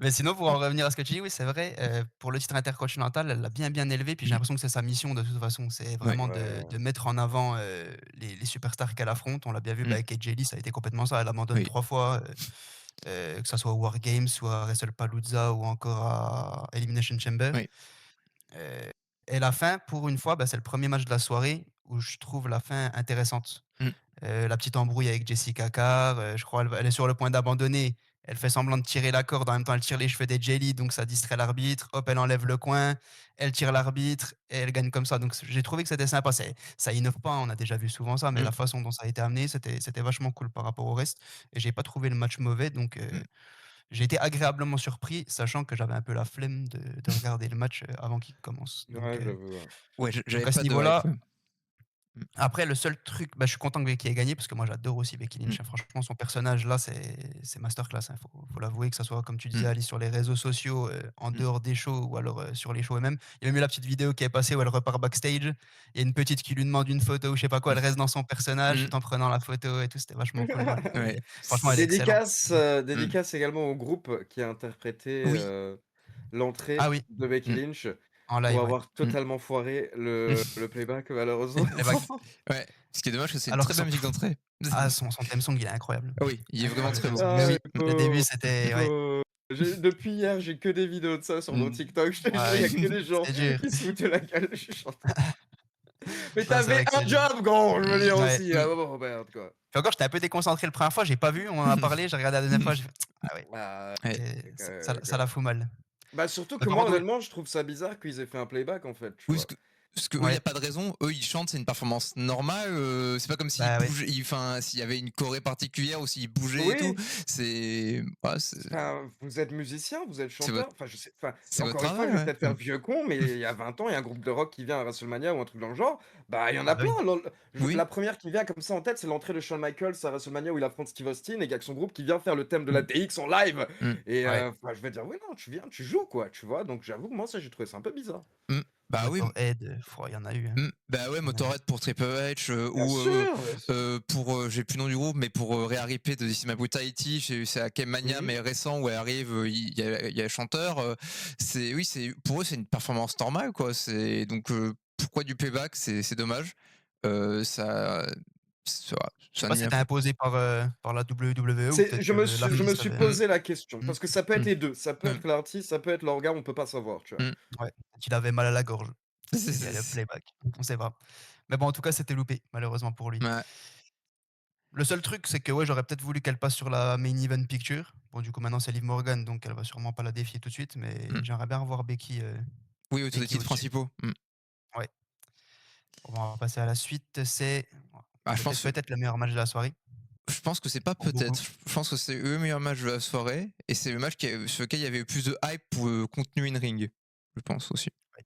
Mais sinon, pour en revenir à ce que tu dis, oui, c'est vrai, pour le titre intercontinental, elle l'a bien, bien élevé, puis j'ai Mmh. l'impression que c'est sa mission de toute façon. C'est Ouais. vraiment ouais. de mettre en avant, les superstars qu'elle affronte. On l'a bien vu, bah, Mmh. avec AJ Lee, ça a été complètement ça. Elle abandonne Oui. 3 fois, que ça soit au War Games ou à WrestlePalooza ou encore à Elimination Chamber. Oui. Et la fin, pour une fois, bah, c'est le premier match de la soirée où je trouve la fin intéressante. Mmh. La petite embrouille avec Jessica Carr, je crois elle est sur le point d'abandonner. Elle fait semblant de tirer la corde, en même temps elle tire les cheveux des Jelly, donc ça distrait l'arbitre. Hop, elle enlève le coin, elle tire l'arbitre et elle gagne comme ça. Donc j'ai trouvé que c'était sympa. Ça innove pas, on a déjà vu souvent ça, mais Mmh. la façon dont ça a été amené, c'était vachement cool par rapport au reste et j'ai pas trouvé le match mauvais, donc Mmh. j'ai été agréablement surpris, sachant que j'avais un peu la flemme de regarder le match, avant qu'il commence. Ouais, j'avoue, ouais. Ouais, Donc j'avais à ce pas de hype, niveau-là, ouais. Mmh. après, le seul truc, bah, je suis content que Becky ait gagné parce que moi j'adore aussi Becky Mmh. Lynch, hein. Franchement, son personnage là, c'est masterclass, hein. Faut l'avouer, que ça soit comme tu disais Mmh. Ali sur les réseaux sociaux, en Mmh. dehors des shows ou alors, sur les shows eux-mêmes. Il y a même eu la petite vidéo qui est passée où elle repart backstage. Il y a une petite qui lui demande une photo ou je sais pas quoi, elle reste dans son personnage Mmh. tout en prenant la photo et tout, c'était vachement cool de voir. Ouais. Franchement, elle est excellente. Mmh. Dédicace également au groupe qui a interprété, Oui. Ah l'entrée oui, de Becky Mmh. Lynch en pour live, ouais. avoir Mmh. totalement foiré le playback Et malheureusement. les vagues. Ouais. Ce qui est dommage, que c'est une Alors très que belle son musique d'entrée. son theme song, il est incroyable. Ah oui, il est vraiment très beau. Mais Ah, oui, il le début faut c'était il ouais. faut depuis hier, j'ai que des vidéos de ça sur mon Mmh. TikTok, je te Ah jure, il y oui, a que des gens c'est dur. qui se foutent de la gueule, je suis en mais tu Non, c'est avais vrai que un c'est dur. job gros, je veux dire Ouais. aussi, à un moment merde quoi. Puis encore, j'étais un peu déconcentré la première fois, j'ai pas vu, on en a parlé, j'ai regardé la deuxième fois, j'ai fait: «Ah ouais, Ah, Ouais. ça la fout mal». bah, surtout Mais que par moi contre, oui, honnêtement, je trouve ça bizarre qu'ils aient fait un playback en fait, tu Oui, vois? parce que eux, il y ouais, a pas de raison. Eux, ils chantent, c'est une performance normale, c'est pas comme s'ils bah, ouais, bougeaient, enfin, s'il y avait une choré particulière ou s'ils bougeaient et tout. Oui. C'est ouais, Enfin, vous êtes musicien, vous êtes c'est chanteur, votre enfin je sais enfin, c'est votre encore une fois, je travail, vais ouais. peut-être faire le vieux con, mais il y a 20 ans, il y a un groupe de rock qui vient à WrestleMania ou un truc dans le genre, bah, il y en ah a bah, plein. oui, Oui, La première qui vient comme ça en tête, c'est l'entrée de Shawn Michaels à WrestleMania où il affronte Steve Austin et il y a que son groupe qui vient faire le thème de la mmh, DX en live mmh, et ouais. enfin, je vais dire: «Oui, non, tu viens, tu joues quoi», tu vois? Donc j'avoue que moi ça, j'ai trouvé ça un peu bizarre. mmh. Bah oui, Motorhead, il y en a eu, hein. bah ouais, Il y en a eu. Motorhead pour Triple H, Bien ou sûr! pour, j'ai plus le nom du groupe, mais pour, Rhea Ripley de This Is My Brutality, c'est à Mania, Mmh. mais récent, où elle arrive, il y a le chanteur, oui, c'est pour eux, c'est une performance normale, quoi. C'est donc, pourquoi du playback? C'est dommage. Ça Je sais ça pas nie si un c'était peu. imposé par la WWE ou peut-être que Je me l'artiste suis avait posé la question Mmh, parce que ça peut être mmh, les 2. Ça peut mmh, être l'artiste, ça peut être l'organe, on peut pas savoir, tu vois? mmh. ouais, peut-être qu'il avait mal à la gorge C'est et il y a le c'est playback, on sait pas. Mais bon, en tout cas, c'était loupé, malheureusement pour lui. ouais, Le seul truc, c'est que ouais, j'aurais peut-être voulu qu'elle passe sur la main event picture. Bon, du coup, maintenant, c'est Liv Morgan, donc elle va sûrement pas la défier tout de suite, mais mmh. j'aimerais bien revoir Oui, autour des Becky titres au-dessus. principaux. Mmh. Ouais. Bon, on va passer à la suite, c'est Bah, peut-être le meilleur match de la soirée, je pense que c'est pas pour peut-être. beaucoup. Je pense que c'est le meilleur match de la soirée et c'est le match sur lequel il y avait le plus de hype pour le contenu in-ring, je pense aussi. Ouais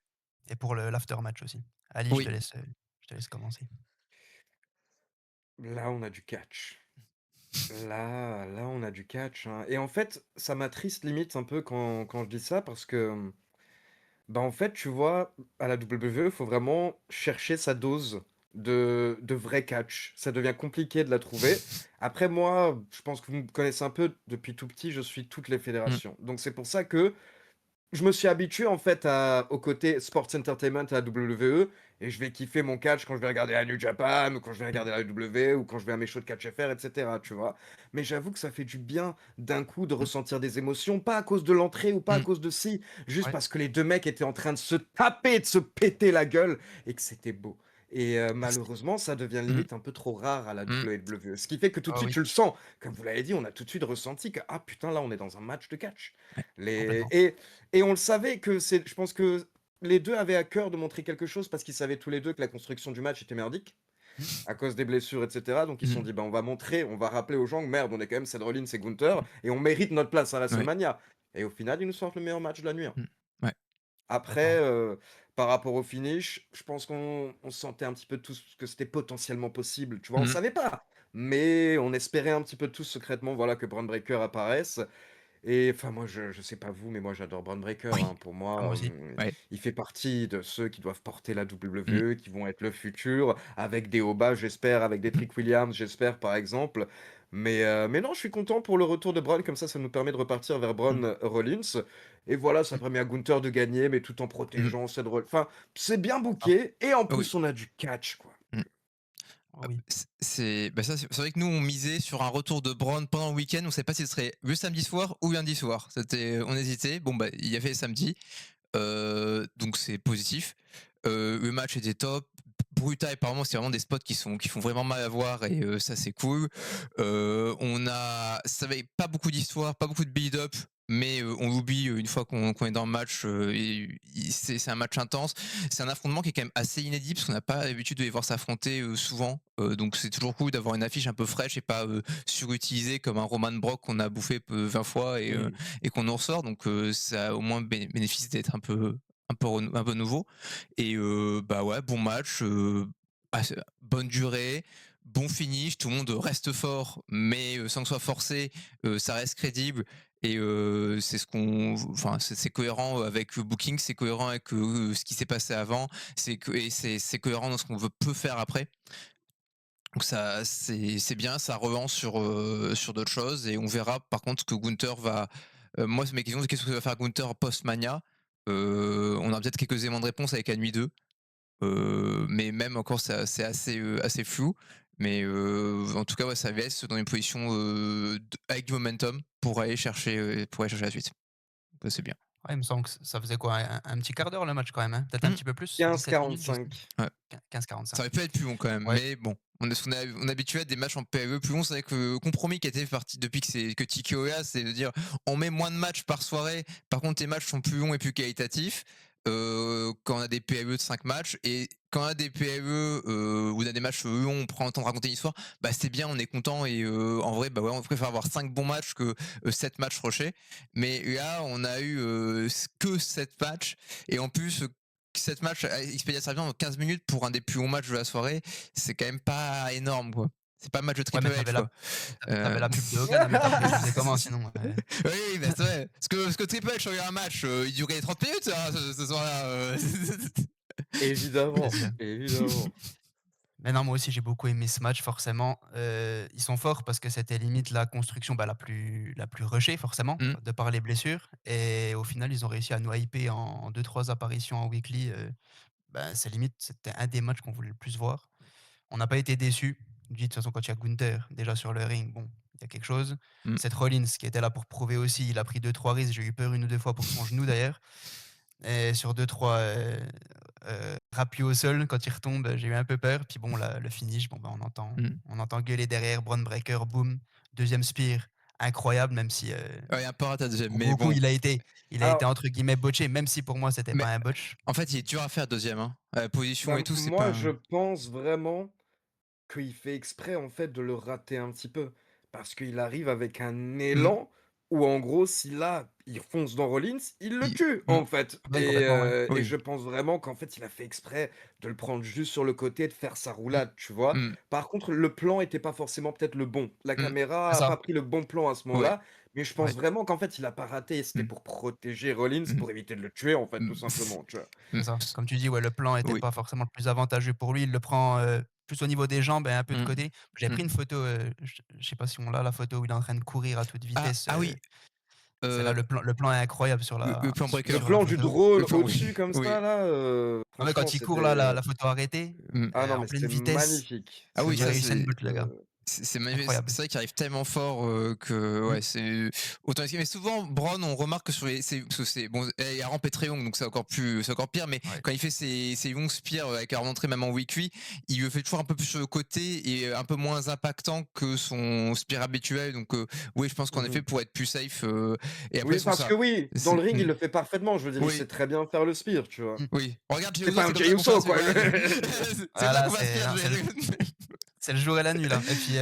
et pour le l'after match aussi. Ali, Oui. je te laisse commencer. Là, on a du catch. Là, on a du catch, hein et en fait, ça m'attriste limite un peu quand je dis ça parce que, bah, en fait, tu vois, à la WWE, faut vraiment chercher sa dose de vrai catch. Ça devient compliqué de la trouver. Après moi, je pense que vous me connaissez un peu, depuis tout petit, je suis toutes les Mmh, fédérations. Donc c'est pour ça que je me suis habitué en fait au côté sports entertainment à la WWE et je vais kiffer mon catch quand je vais regarder la New Japan ou quand je vais mmh, regarder la W ou quand je vais à mes shows de catch FR, etc. Tu vois. Mais j'avoue que ça fait du bien d'un coup de mmh, ressentir des émotions, pas à cause de l'entrée ou pas à mmh. cause de si, juste Ouais, parce que les deux mecs étaient en train de se taper, de se péter la gueule et que c'était beau. Et merci. malheureusement, ça devient Mmh, limite un peu trop rare à la mmh. WWE. Ce qui fait que tout de Ah suite, oui, tu le sens. Comme vous l'avez dit, on a tout de suite ressenti que, ah putain, là, on est dans un match de catch. Ouais, Les... complètement. Et on le savait que c'est je pense que les 2 avaient à cœur de montrer quelque chose parce qu'ils savaient tous les 2 que la construction du match était merdique, Mmh, à cause des blessures et cetera. Donc ils se sont mmh. dit: «Bah, on va montrer, on va rappeler aux gens que merde, on est quand même Seth Rollins et Gunther et on mérite notre place à Ouais, WrestleMania» et au final, ils nous sortent le meilleur match de la nuit, hein. mmh. Ouais. Après, complètement. par rapport au finish, je pense qu'on sentait un petit peu tous que c'était potentiellement possible, tu vois? On Mmh, savait pas, mais on espérait un petit peu tous secrètement, voilà, que Bron Breakker apparaisse et enfin moi je sais pas vous, mais moi j'adore Bron Breakker, oui. hein. Pour Ah moi moi, aussi. Ouais. il fait partie de ceux qui doivent porter la Mmh, WWE, qui vont être le futur, avec des hauts bas, j'espère, avec des mmh, Trick Williams, j'espère, par exemple. Mais non, je suis content pour le retour de Braun, comme ça nous permet de repartir vers mmh, Braun Rollins. Et voilà, ça mmh, permet à Gunther de gagner, mais tout en mmh. protégeant Seth Rollins. Enfin, c'est bien Ah booké, et en Oui. plus on a du catch, quoi. Mmh. oh oui. Bah, ça, c'est vrai que nous, on misait sur un retour de Braun pendant le week-end. On savait pas si ce serait le samedi soir ou lundi soir. On hésitait. Bon, bah, il y avait samedi. Donc c'est positif. Le match était top. brutal par moments, c'est vraiment des spots qui font vraiment mal à voir et ça c'est cool. Ça avait pas beaucoup d'histoire, pas beaucoup de build-up, mais on l'oublie une fois qu'on est dans le match. C'est un match intense. C'est un affrontement qui est quand même assez inédit parce qu'on n'a pas l'habitude de les voir s'affronter souvent. Donc c'est toujours cool d'avoir une affiche un peu fraîche et pas surutilisée comme un Roman Brock qu'on a bouffé 20 fois Oui. et qu'on nous ressort. Donc ça a au moins bénéfice d'être un peu nouveau. Et bah ouais, bon match, bonne durée, bon finish, tout le monde reste fort, mais sans que ce soit forcé, ça reste crédible. Et c'est c'est cohérent avec le booking, c'est cohérent avec ce qui s'est passé avant, c'est cohérent dans ce qu'on peut faire après. Donc ça, c'est bien, ça relance sur d'autres choses et on verra par contre que Gunther va. Moi, mes questions, c'est qu'est-ce que va faire Gunther post-Mania. On a peut-être quelques éléments de réponse avec la nuit 2. Mais même encore, c'est assez flou. Mais en tout cas, ouais, ça laisse dans une position avec du momentum pour aller chercher la suite. Donc, c'est bien. Ouais, il me semble que ça faisait quoi? Un petit quart d'heure le match quand même, hein? Peut-être un Mmh. petit peu plus? 17 minutes, je sais 15-45. Ouais. 15-45. Ça aurait pu être plus long quand même, Ouais, mais bon, on est habitué à des matchs en PvE plus longs. C'est vrai que le compromis qui a été parti depuis que TKO est là, c'est de dire on met moins de matchs par soirée. Par contre, tes matchs sont plus longs et plus qualitatifs. Quand on a des PvE de 5 matchs et quand on a des PvE où on a des matchs longs, on prend le temps de raconter une histoire, bah c'est bien, on est content et en vrai, bah ouais, on préfère avoir 5 bons matchs que 7 matchs rushés. Mais là, on a eu que 7 matchs et en plus 7 matchs, Xperia Service en 15 minutes pour un des plus longs matchs de la soirée, c'est quand même pas énorme, quoi. C'est pas un match de ouais, Triple mais H, quoi. tu Euh, la pub de Hogan à mettre après, tu faisais comment sinon? oui, oui, bah, c'est vrai. Parce que Triple H, sur un match, il durait 30 minutes, hein, ce soir-là. C'est Évidemment, ça. évidemment. Mais non, moi aussi j'ai beaucoup aimé ce match forcément. Ils sont forts parce que c'était limite la construction, bah, la plus rushée forcément, Mm, de par les blessures et au final ils ont réussi à nous hyper en 2-3 apparitions en weekly, bah, c'est limite, c'était un des matchs qu'on voulait le plus voir. On n'a pas été déçus. Je dis de toute façon quand il y a Gunther déjà sur le ring, bon, il y a quelque chose. mm. Seth Rollins qui était là pour prouver aussi, il a pris 2-3 risques, j'ai eu peur une ou 2 fois pour son genou d'ailleurs et sur 2-3 rappels au sol quand il retombe, j'ai eu un peu peur. Puis bon, le finish, bon, bah, Mm. on entend gueuler derrière, Braun Breaker, boum, deuxième spear, incroyable, même si, Ouais, un peu raté deuxième, pour mais beaucoup, bon. il a été Alors, entre guillemets «botché», même si pour moi c'était Mais pas un botch. en fait, il est dur à faire deuxième, hein. Position et bah, tout, c'est moi, pas. je pense vraiment qu'il fait exprès, en fait, de le rater un petit peu. Parce qu'il arrive avec un Mm. élan où, en gros, si là, il fonce dans Rollins, il le tue, Mm. en fait. Ouais, Et, complètement, ouais. je Oui. pense vraiment qu'en fait, il a fait exprès de le prendre juste sur le côté, de faire sa roulade, tu vois. Mm. Par contre, le plan était pas forcément peut-être le bon. La Mm. caméra C'est a ça, pas pris le bon plan à ce Ouais. moment-là. Mais je pense ouais, vraiment qu'en fait, il a pas raté. C'était Mm. pour protéger Rollins, Mm. pour éviter de le tuer, en fait, tout Mm. simplement, tu vois. Mm. c'est ça. Comme tu dis, ouais, le plan était Oui. pas forcément le plus avantageux pour lui. Il le prend, plus au niveau des jambes et un peu de Mm. côté. J'avais pris Mm. une photo, je sais pas si on l'a la photo où il est en train de courir à toute Ah, vitesse, ah oui, c'est là le plan est incroyable sur le la plan su breaker. Le sur la plan du photo. Le drone plan, oui. au-dessus comme Oui. ça là, Ah ouais, franchement quand il court c'était, là, la photo arrêtée, Mm. ah non en mais pleine c'était vitesse, magnifique, Ah on oui, c'était dirait ça Usain c'est. Bolt le gars. C'est magnifique. Incroyable. C'est vrai qu'il arrive tellement fort que Mmh. ouais, c'est autant mais souvent Braun, on remarque que sur les parce que c'est bon, la rampe est très longue donc c'est encore pire, mais Ouais. quand il fait ses longues spears avec la rentrée même en weekly, il le fait toujours un peu plus sur le côté et un peu moins impactant que son spear habituel. Donc oui, je pense qu'en effet mmh. pour être plus safe et après Oui sur parce ça que oui, dans le ring il le fait parfaitement, je veux dire, il oui, sait très bien faire le spear, tu vois? Mmh. oui. Regarde Jey C'est Uso, pas c'est un comme Jey ça qu'on fait un Uso spear. quoi, Voilà, c'est comme ça Voilà, qu'on fait un c'est spear. non, c'est le jour et la nuit là et puis,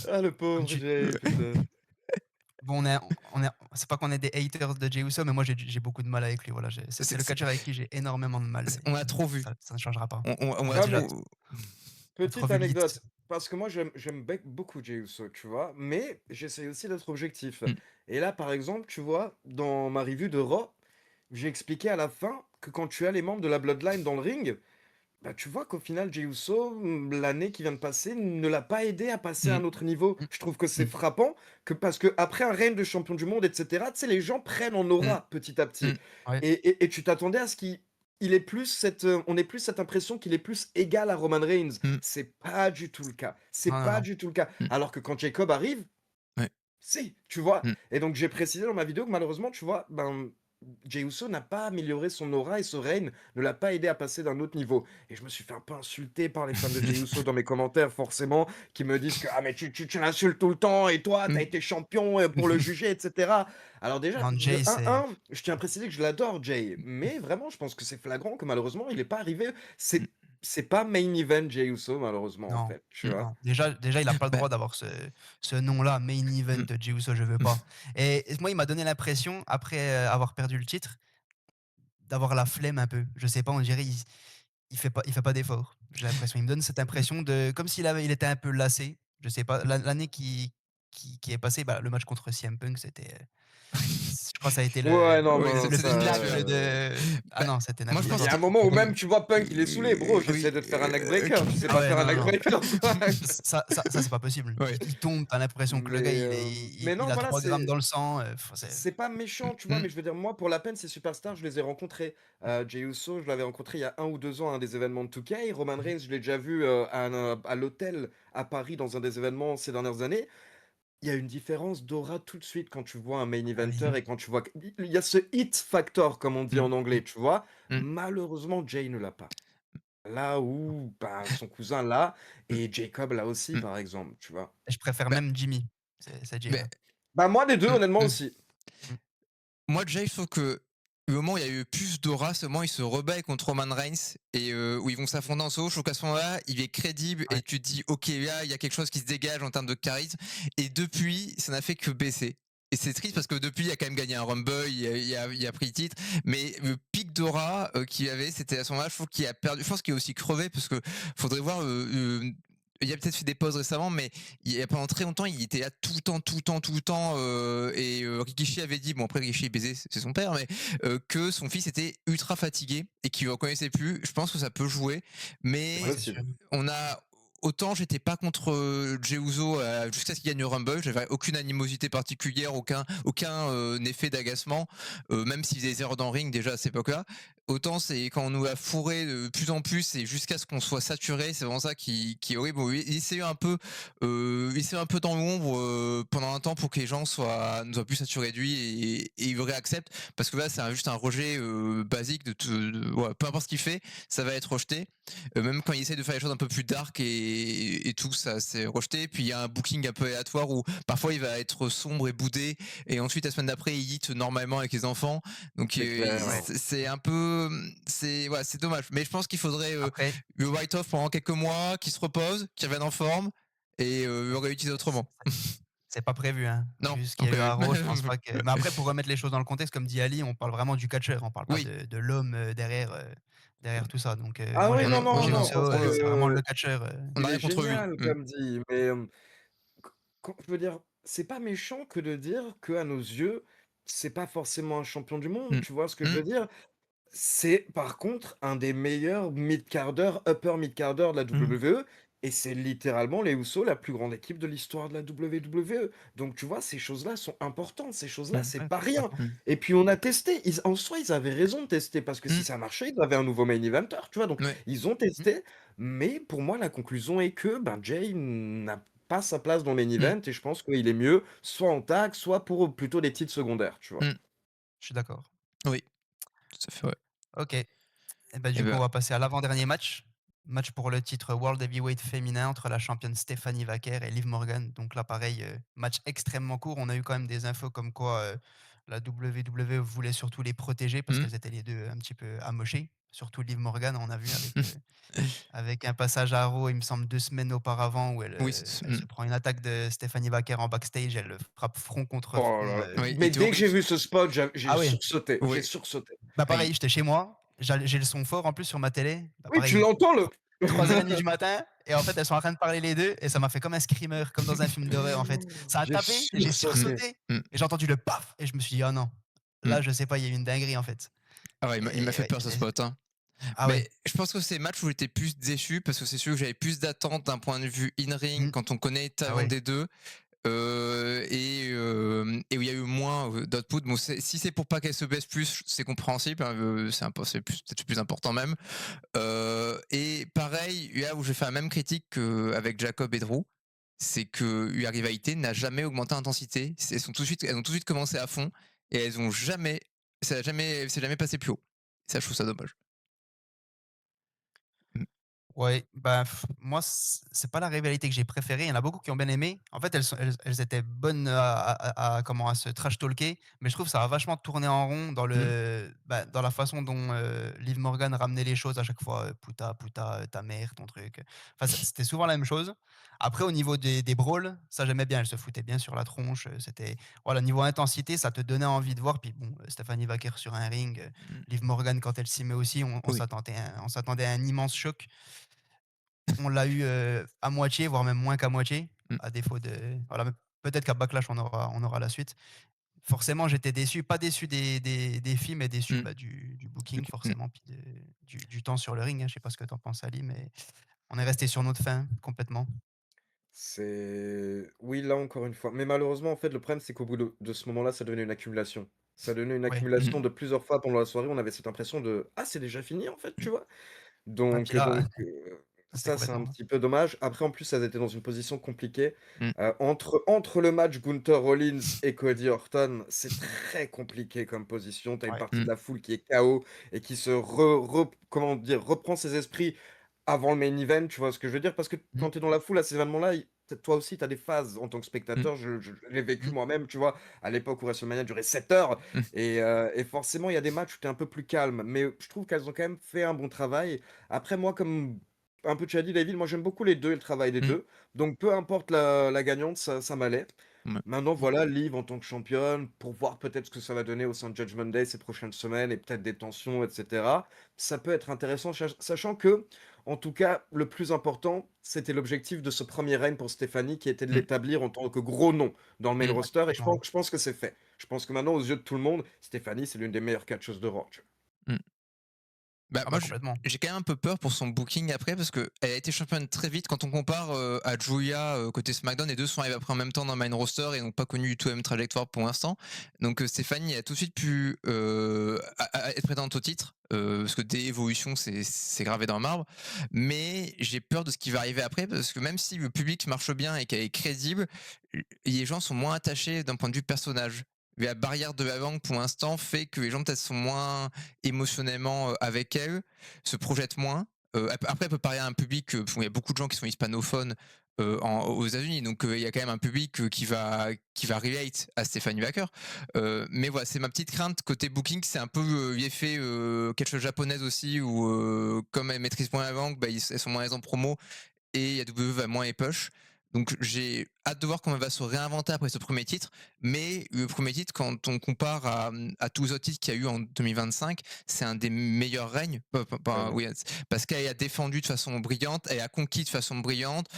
Ah le comme pauvre tu Jey, putain. bon, on est c'est pas qu'on est des haters de Jey Uso, mais moi j'ai beaucoup de mal avec lui, voilà, c'est le C'est catcheur avec qui j'ai énormément de mal on a et trop vu. ça ne changera pas. On On a l'a Non déjà mais trop. trop petite vu le hit. anecdote, parce que moi j'aime beaucoup Jey Uso, tu vois? Mais j'essaie aussi d'être objectif. Mm, Et là par exemple, tu vois, dans ma review de Raw, j'ai expliqué à la fin que quand tu as les membres de la Bloodline dans le ring, bah, tu vois qu'au final, Jey Uso, l'année qui vient de passer, ne l'a pas aidé à passer à mm, un autre niveau. Mmh, Je trouve que c'est mm, frappant que parce qu'après un règne de champion du monde, et cetera, tu sais, les gens prennent en mm, aura petit à petit. mm. ouais. Et tu t'attendais à ce qu'il ait plus on ait plus cette impression qu'il est plus égal à Roman Reigns. Mmh. C'est pas du tout le cas. C'est Non, non, pas non. du tout le cas. Mmh. Alors que quand Jacob arrive, Ouais. si, tu vois? Mmh. Et donc j'ai précisé dans ma vidéo que malheureusement, tu vois, ben, Jey Uso n'a pas amélioré son aura et ce règne ne l'a pas aidé à passer d'un autre niveau. Et je me suis fait un peu insulter par les fans de Jey Uso dans mes commentaires, forcément, qui me disent que ah mais tu l'insultes tout le temps et toi t'as Mmh. été champion pour le juger, etc. Alors déjà, Non, de Jay, c'est 1-1, je tiens à préciser que je l'adore, Jay, mais vraiment, je pense que c'est flagrant que malheureusement, il n'est pas arrivé. Mmh. C'est pas main event Jey Uso, malheureusement, en non, fait, tu Mmh. vois. non. Déjà, il a pas le Bah, droit d'avoir ce nom-là, main event mmh. Jey Uso, je veux pas. Et moi, il m'a donné l'impression, après, avoir perdu le titre, d'avoir la flemme un peu. Je sais pas, on dirait il fait pas d'effort, j'ai l'impression. Il me donne cette impression de comme il était un peu lassé. Je sais pas, l'année qui est passée, bah, le match contre CM Punk, je crois que ça a été Ouais, non, Oui, mais le c'était une tuerie. pinacle de ah Bah, non, c'était moi je il pense y n'importe a un que moment où oui, même tu vois Punk, il est saoulé, bro. oui, J'essaie de te faire un OK. neckbreaker. Tu sais ah pas ouais, faire un non, non, non. neckbreaker, quoi. Ça, c'est pas possible. Ouais. Il tombe, tu as l'impression que le gars, Mais il non, a voilà, 3 grammes dans le sang, enfin, c'est c'est pas méchant, tu vois, Mmh. mais je veux dire, moi, pour la peine, ces superstars, je les ai rencontrés. Jey Uso, je l'avais rencontré il y a 1 ou 2 ans à un des événements de 2K. Roman Reigns, je l'ai déjà vu à l'hôtel à Paris dans un des événements ces dernières années. Il y a une différence d'aura tout de suite quand tu vois un main ah eventer oui. et quand tu vois. Il y a ce hit factor, comme on dit Mmh. en anglais, tu vois. Mmh. Malheureusement, Jay ne l'a pas. Là où ben, son cousin l'a Mmh. et Jacob l'a aussi, Mmh. par exemple, tu vois. Je préfère Bah, même Jimmy. C'est Jay, beh, hein. Bah, moi, des deux, mmh, honnêtement mmh. aussi. Mmh. Moi déjà, il faut que le moment où il y a eu plus d'aura, c'est le moment où il se rebelle contre Roman Reigns et où ils vont s'affronter en solo. Je trouve qu'à ce moment-là, il est crédible et Ouais. tu te dis: «OK, là, il y a quelque chose qui se dégage en termes de charisme» et depuis, ça n'a fait que baisser et c'est triste parce que depuis, il a quand même gagné un Rumble, il a pris le titre, mais le pic d'aura, qu'il avait, c'était à ce moment-là, je trouve qu'il a perdu, je pense qu'il a aussi crevé parce que faudrait voir, il a peut-être fait des pauses récemment, mais il y a pendant très longtemps, il était là tout le temps, tout le temps, tout le temps. Et Rikishi avait dit, bon après Rikishi est baisé, c'est son père, mais que son fils était ultra fatigué et qu'il ne reconnaissait plus. Je pense que ça peut jouer, C'est Ouais, mais c'est sûr. possible. on a autant j'étais pas contre Jey Uso jusqu'à ce qu'il gagne le Rumble, j'avais aucune animosité particulière, aucun effet d'agacement, même s'il faisait des erreurs dans le ring déjà à cette époque-là. Autant c'est quand on nous a fourré de plus en plus et jusqu'à ce qu'on soit saturé, c'est vraiment ça qui est horrible. Bon, il s'est un peu dans l'ombre pendant un temps pour que les gens ne soient plus saturés de lui et ils le réacceptent parce que là c'est juste un rejet basique ouais, peu importe ce qu'il fait, ça va être rejeté. Même quand il essaie de faire les choses un peu plus dark et tout, ça c'est rejeté. Puis il y a un booking un peu aléatoire où parfois il va être sombre et boudé et ensuite la semaine d'après il hit normalement avec les enfants. Donc C'est clair, ouais. c'est un peu, c'est dommage. Mais je pense qu'il faudrait Après, le write-off pendant quelques mois, qu'il se repose, qu'il revienne en forme et le réutiliser c'est autrement. c'est pas prévu, hein. Non, Vu ce qu'il non y a eu à prévu. Raw, je pense pas que mais après, pour remettre les choses dans le contexte, comme dit Ali, on parle vraiment du catcheur, on parle pas Oui. de l'homme, derrière tout ça. Donc Ah moi, oui, non, non, On non, Jey a, non, Uso, parce on, c'est vraiment que le catcheur, on a il rien est contre lui. génial, comme dit. Mais je veux dire, c'est pas méchant que de dire que à nos yeux, c'est pas forcément un champion du monde, Mm. tu vois ce que je Mm. veux dire? C'est par contre un des meilleurs mid-carders, upper mid-carders de la Mmh. WWE et c'est littéralement les Usos, la plus grande équipe de l'histoire de la WWE. Donc tu vois, ces choses-là sont importantes, ces choses-là, Mm. c'est Ouais, pas rien. complètement. Mm. Et puis on a testé, en soi, ils avaient raison de tester parce que si Mm. ça marchait, ils avaient un nouveau main eventer, tu vois. Donc Ouais. ils ont Mmh. testé, mais pour moi, la conclusion est que ben, Jay n'a pas sa place dans le main Mm. event et je pense qu'il est mieux soit en tag, soit pour plutôt des titres secondaires, tu vois. Mm. Je suis d'accord. Oui, tout à fait, ouais. OK. Et bah, Et du coup, ben, on va passer à l'avant-dernier match. Match pour le titre World Heavyweight féminin entre la championne Stephanie Wacker et Liv Morgan. Donc là, pareil, match extrêmement court. On a eu quand même des infos comme quoi, la WWE voulait surtout les protéger parce mm. qu'elles étaient les 2 un petit peu amochées. Surtout Liv Morgan, on a vu avec un passage à Raw, il me semble 2 semaines auparavant où Oui, elle se prend une attaque de Stephanie Wacker en backstage. Elle le frappe front contre Oh là front, là. oui, il Mais était dès que horrible. j'ai vu ce spot, j'ai ah ouais. sursauté, j'ai Oui, sursauté. Bah, oui. pareil, j'étais chez moi, j'ai le son fort en plus sur ma télé. Bah, Oui, tu pareil, l'entends le 3h30 du matin et en fait, elles sont en train de parler les 2 et ça m'a fait comme un screamer, comme dans un film d'horreur, en fait. Ça a J'ai tapé, j'ai Mm. sursauté. sursauté Mm. et j'ai entendu le paf et je me suis dit: «Oh non, Mm. là, je sais pas, il y a eu une dinguerie, en fait» Ah ouais, il m'a et fait ouais, peur ce spot, hein. ah ouais. Mais je pense que c'est le match où j'étais plus déçu parce que c'est sûr que j'avais plus d'attentes d'un point de vue in-ring Mmh. quand on connaît les Ah talents ouais. des deux. Et où il y a eu moins d'output. Bon, si c'est pour pas qu'elle se baisse plus, c'est compréhensible, hein, c'est peut-être plus important même. Et pareil, là où j'ai fait la même critique qu'avec Jacob et Drew, c'est que la rivalité n'a jamais augmenté l'intensité. Elles ont tout de suite commencé à fond et elles ont jamais c'est jamais passé plus haut. Ça, je trouve ça dommage. Mmh. Ouais, bah, moi, c'est pas la rivalité que j'ai préférée. Il y en a beaucoup qui ont bien aimé. En fait, elles étaient bonnes à se trash talker, mais je trouve que ça a vachement tourné en rond dans Mmh. dans la façon dont, Liv Morgan ramenait les choses à chaque fois, «Puta, puta, ta mère, ton truc», enfin, c'était souvent la même chose. Après au niveau des brawls, ça j'aimais bien, elle se foutait bien sur la tronche, c'était voilà, niveau intensité, ça te donnait envie de voir. Puis bon, Stephanie Wacker sur un ring, Mmh. Liv Morgan quand elle s'y met aussi, Oui. on s'attendait à un immense choc. On l'a eu, à moitié, voire même moins qu'à moitié, Mmh. à défaut de voilà, peut-être qu'à Backlash, on aura la suite. Forcément, j'étais déçu, pas déçu des filles, mais déçu, Mmh. bah, du Du booking coup, mmh. forcément, puis du temps sur le ring, hein. Je sais pas ce que tu en penses, Ali, mais on est resté sur notre faim complètement. C'est oui, là, encore une fois, mais malheureusement, en fait, le problème, c'est qu'au bout de ce moment-là, ça devenait une accumulation. Ça devenait une Ouais, accumulation Mmh. de plusieurs fois pendant la soirée, on avait cette impression de: «Ah, c'est déjà fini, en fait», Mmh. tu vois? ouais, puis là, c'était Ça, c'est un complètement petit peu dommage. Après, en plus, elles étaient dans une position compliquée, Mmh. entre le match Gunther Rollins et Cody Orton, c'est très compliqué comme position. Tu as une ouais, partie Mmh. de la foule qui est KO et qui se re comment dire? Reprend ses esprits avant le main event, tu vois ce que je veux dire? Parce que mmh, quand tu es dans la foule à ces événements-là, toi aussi, tu as des phases en tant que Mmh. spectateur. Je l'ai vécu mmh, moi-même, tu vois? À l'époque où WrestleMania durait 7 heures Mmh. et forcément, il y a des matchs où tu es un peu plus calme. Mais je trouve qu'elles ont quand même fait un bon travail. Après moi, comme un peu tu as dit David, moi j'aime beaucoup les 2 et le travail des Mmh. 2. Donc peu importe la gagnante, ça m'allait. Mouais. Maintenant voilà, Liv en tant que championne, pour voir peut-être ce que ça va donner au sein de Judgment Day ces prochaines semaines et peut-être des tensions et cetera. Ça peut être intéressant sachant que, en tout cas, le plus important, c'était l'objectif de ce premier règne pour Stéphanie qui était de Mmh. l'établir en tant que gros nom dans le main Mmh. ouais, roster et complètement. je pense que c'est fait. Je pense que maintenant aux yeux de tout le monde, Stéphanie, c'est l'une des meilleures catcheuses de Raw, tu Mmh. Bah, Ah moi, bah, complètement. j'ai quand même un peu peur pour son booking après parce qu'elle a été championne très vite. Quand on compare à Julia côté SmackDown, les deux sont arrivés après en même temps dans le main roster et n'ont pas connu du tout la même trajectoire pour l'instant. Donc Stéphanie a tout de suite pu être présente au titre parce que dès Evolution, c'est gravé dans le marbre. Mais j'ai peur de ce qui va arriver après parce que même si le public marche bien et qu'elle est crédible, les gens sont moins attachés d'un point de vue personnage. La barrière de la langue pour l'instant fait que les gens peut-être sont moins émotionnellement avec elle, se projette moins. Après, elle peut parler à un public, il y a beaucoup de gens qui sont hispanophones aux États-Unis, donc il y a quand même un public qui va relate à Stéphanie Wacker. Mais voilà, c'est ma petite crainte côté booking, c'est un peu l'effet quelque chose japonaise aussi, où comme elle maîtrise moins la langue, bah, elles sont moins à l'aise en promo et AEW va moins les push. Donc j'ai hâte de voir comment elle va se réinventer après ce premier titre. Mais le premier titre, quand on compare à tous les autres titres qu'il y a eu en 2025, c'est un des meilleurs règnes. vois? Oui, parce qu'elle a défendu de façon brillante, elle a conquis de façon brillante.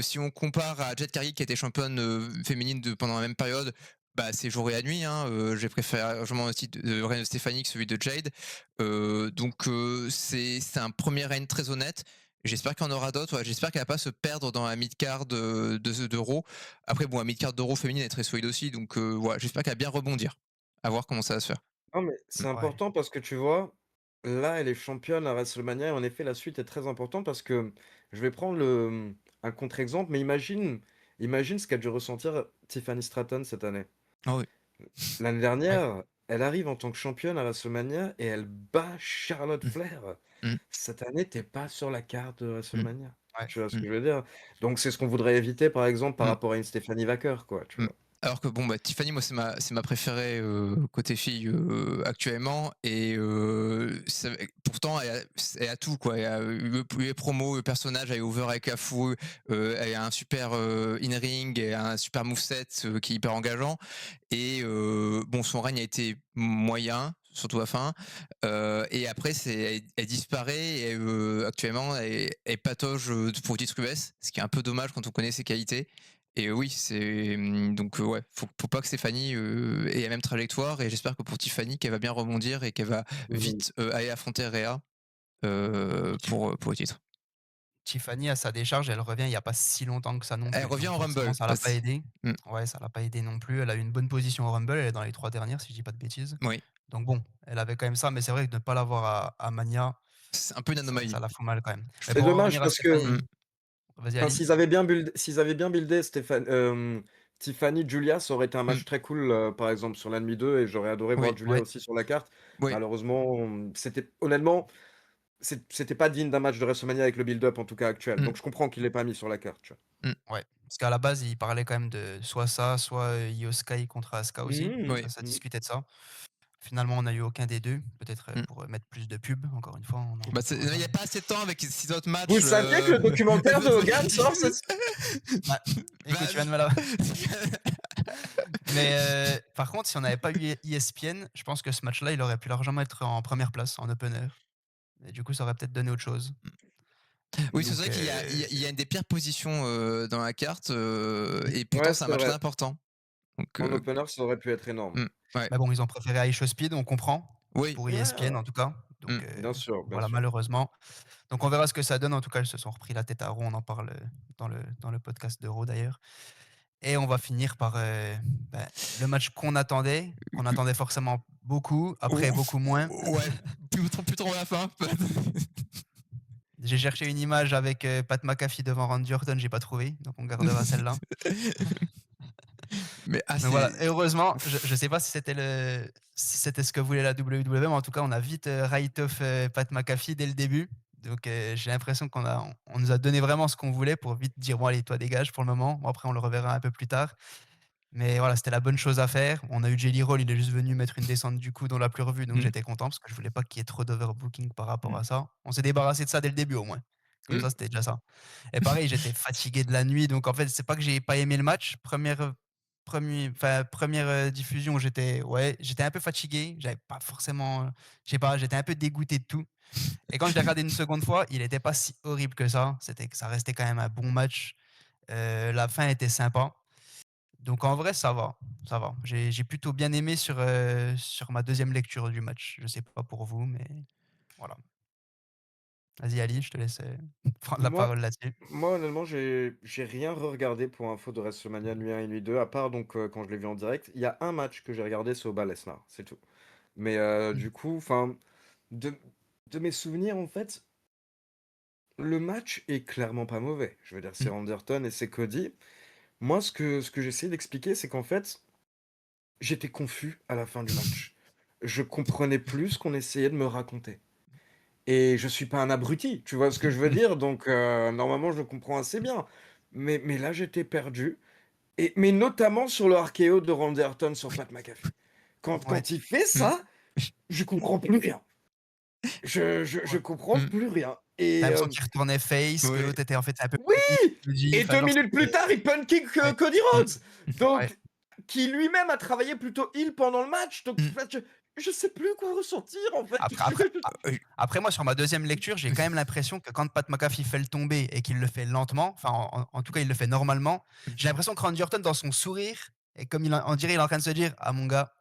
Si on compare à Jet Carey qui a été championne féminine pendant la même période, bah, c'est jour et la nuit. Hein. J'ai préféré largement aussi le règne de Stéphanie que celui de Jade. Donc c'est un premier règne très honnête. J'espère qu'il y en aura d'autres. Ouais. J'espère qu'elle va pas se perdre dans la mid-card d'Euro. Après, bon, la mid-card d'Euro féminine est très solide aussi. Donc, voilà, j'espère qu'elle va bien rebondir. À voir comment ça va se faire. Non, mais Mm. c'est Ouais. important parce que tu vois, là, elle est championne à WrestleMania et en effet, la suite est très importante parce que je vais prendre un contre-exemple, mais imagine ce qu'a dû ressentir Tiffany Stratton cette année. Ah oui. L'année Ouais. dernière, elle arrive en tant que championne à WrestleMania et elle bat Charlotte Mm. Flair. Mm. Cette année, t'es pas sur la carte de Mm. WrestleMania. Ouais. Tu vois ce Mm. que je veux dire? Donc c'est ce qu'on voudrait éviter, par exemple, par Mm. rapport à une Stephanie Wacker, quoi, tu Mmh. vois? Alors que bon, bah, Tiffany, moi, c'est ma préférée, côté fille, actuellement et pourtant elle a tout, quoi. Elle a les promos, le personnage, elle est over avec la foule, elle a un super, in-ring, elle a un super moveset, qui est hyper engageant et bon, son règne a été moyen, surtout à la fin, et après elle disparaît et actuellement, elle patauge, pour le titre US, ce qui est un peu dommage quand on connaît ses qualités et oui, donc ouais, faut pas que Stéphanie, ait la même trajectoire et j'espère que pour Tiffany, qu'elle va bien rebondir et qu'elle va Mmh. vite, aller affronter Rhea, pour le titre. Tiffany à sa décharge, elle revient il y a pas si longtemps que ça non Elle plus, revient donc en forcément Rumble ça l'a pas parce aidé. mmh, Ouais, ça l'a pas aidé non plus. Elle a eu une bonne position au Rumble, elle est dans les 3 dernières si je dis pas de bêtises. oui, Donc bon, elle avait quand même ça, mais c'est vrai que de ne pas l'avoir à Mania, c'est un peu une ça anomalie. la fout mal quand même. Je Mais C'est trouve pour en dommage revenir à parce que mmh, Stéphanie, vas-y enfin, Ali? s'ils avaient bien buildé Tiffany Julia, ça aurait été un Mmh. match très cool, par exemple sur l'Enemy 2 et j'aurais adoré Oui, voir Julia Ouais, aussi sur la carte. oui. Malheureusement, c'était honnêtement, c'était pas digne d'un match de WrestleMania avec le build-up en tout cas actuel. Mmh, Donc je comprends qu'il l'ait pas mis sur la carte, tu vois? mmh. ouais. Parce qu'à la base, il parlait quand même de soit ça, soit, Io Sky contre Asuka aussi. Mmh Oui. Ça mh. discutait de ça. Finalement, on n'a eu aucun des 2. Peut-être, Mmh. pour, mettre plus de pub, encore une fois, on Bah, en c'est toujours il ça. y a pas assez de temps avec 6 autres Vous matchs, saviez que le documentaire de Hogan sort cette Bah, Bah, écoute, tu viens de me la mais, par contre, si on n'avait pas eu ESPN, je pense que ce match-là, il aurait pu largement être en première place, en opener et du coup, ça aurait peut-être donné autre chose. oui, c'est Donc, vrai qu'il y a une des pires positions, dans la carte, et pourtant ouais, c'est un c'est match très vrai. important. Donc En opener, ça aurait pu être énorme. mmh, ouais. mais bon, ils ont préféré iShow Speed, on comprend, Oui. pour ESPN en Ouais, tout cas. Donc, Mmh. bien sûr, bien voilà, sûr. malheureusement. Donc on verra ce que ça donne. En tout cas, ils se sont repris la tête à Raw, on en parle, dans le podcast de Raw d'ailleurs et on va finir par, bah, le match qu'on attendait forcément beaucoup, après Ouf, beaucoup moins. ouais, plus trop à la fin. J'ai cherché une image avec, Pat McAfee devant Randy Orton, j'ai pas trouvé, donc on gardera celle-là. Mais Mais voilà, c'est et heureusement, je sais pas si c'était ce que voulait la WWE, mais en tout cas, on a vite, write off, Pat McAfee dès le début. Donc, j'ai l'impression on nous a donné vraiment ce qu'on voulait pour vite dire: «Bon allez, toi dégage pour le moment». Bon après on le reverra un peu plus tard. Mais voilà, c'était la bonne chose à faire. On a eu Jelly Roll, il est juste venu mettre une descente du coude, on l'a plus revu, donc mmh, j'étais content parce que je voulais pas qu'il y ait trop d'overbooking par rapport mmh, à ça. On s'est débarrassé de ça dès le début au moins. Comme mmh. ça, c'était déjà ça. Et pareil, j'étais fatigué de la nuit, donc en fait, c'est pas que j'ai pas aimé le match. Première diffusion, j'étais un peu fatigué. J'avais pas forcément, je sais pas, j'étais un peu dégoûté de tout. Et quand je l'ai regardé une seconde fois, il était pas si horrible que ça. Ça restait quand même un bon match. La fin était sympa. Donc en vrai, ça va, ça va. J'ai plutôt bien aimé sur ma deuxième lecture du match. Je sais pas pour vous, mais voilà. Vas-y Ali, je te laisse, prendre la Moi parole là-dessus. moi honnêtement, j'ai rien re-regardé pour info de WrestleMania nuit 1 et nuit 2 à part donc, quand je l'ai vu en direct. Il y a un match que j'ai regardé, c'est Oba Lesnar, c'est tout. Mais, Mmh, du coup, enfin, de de mes souvenirs, en fait, le match est clairement pas mauvais. Je veux dire, c'est Mmh. Randy Orton et c'est Cody. Moi, ce que j'essayais d'expliquer, c'est qu'en fait, j'étais confus à la fin du match. Je comprenais plus ce qu'on essayait de me raconter. Et je suis pas un abruti, tu vois ce que je veux dire? Donc, normalement, je comprends assez bien. Mais là, j'étais perdu mais notamment sur le RKO de Randy Orton sur Oui, Pat McAfee. Quand ouais. quand il fait mmh, ça, je comprends plus rien. Je Ouais. comprends mmh, plus rien Tu et l'impression qu'il retournait face, que oui, l'autre était en fait un peu oui! Cody, Et enfin 2 genre minutes plus c'était tard, il punt kick, ouais, Cody mmh, Rhodes! ouais. Donc qui lui-même a travaillé plutôt heel pendant le match, donc mmh. enfin, je sais plus quoi ressentir en fait. Après après a après moi sur ma deuxième lecture, j'ai quand même l'impression que quand Pat McAfee fait le tomber et qu'il le fait lentement, enfin en tout cas il le fait normalement, j'ai l'impression que Randy Orton dans son sourire et comme on dirait il est en train de se dire: «Ah mon gars,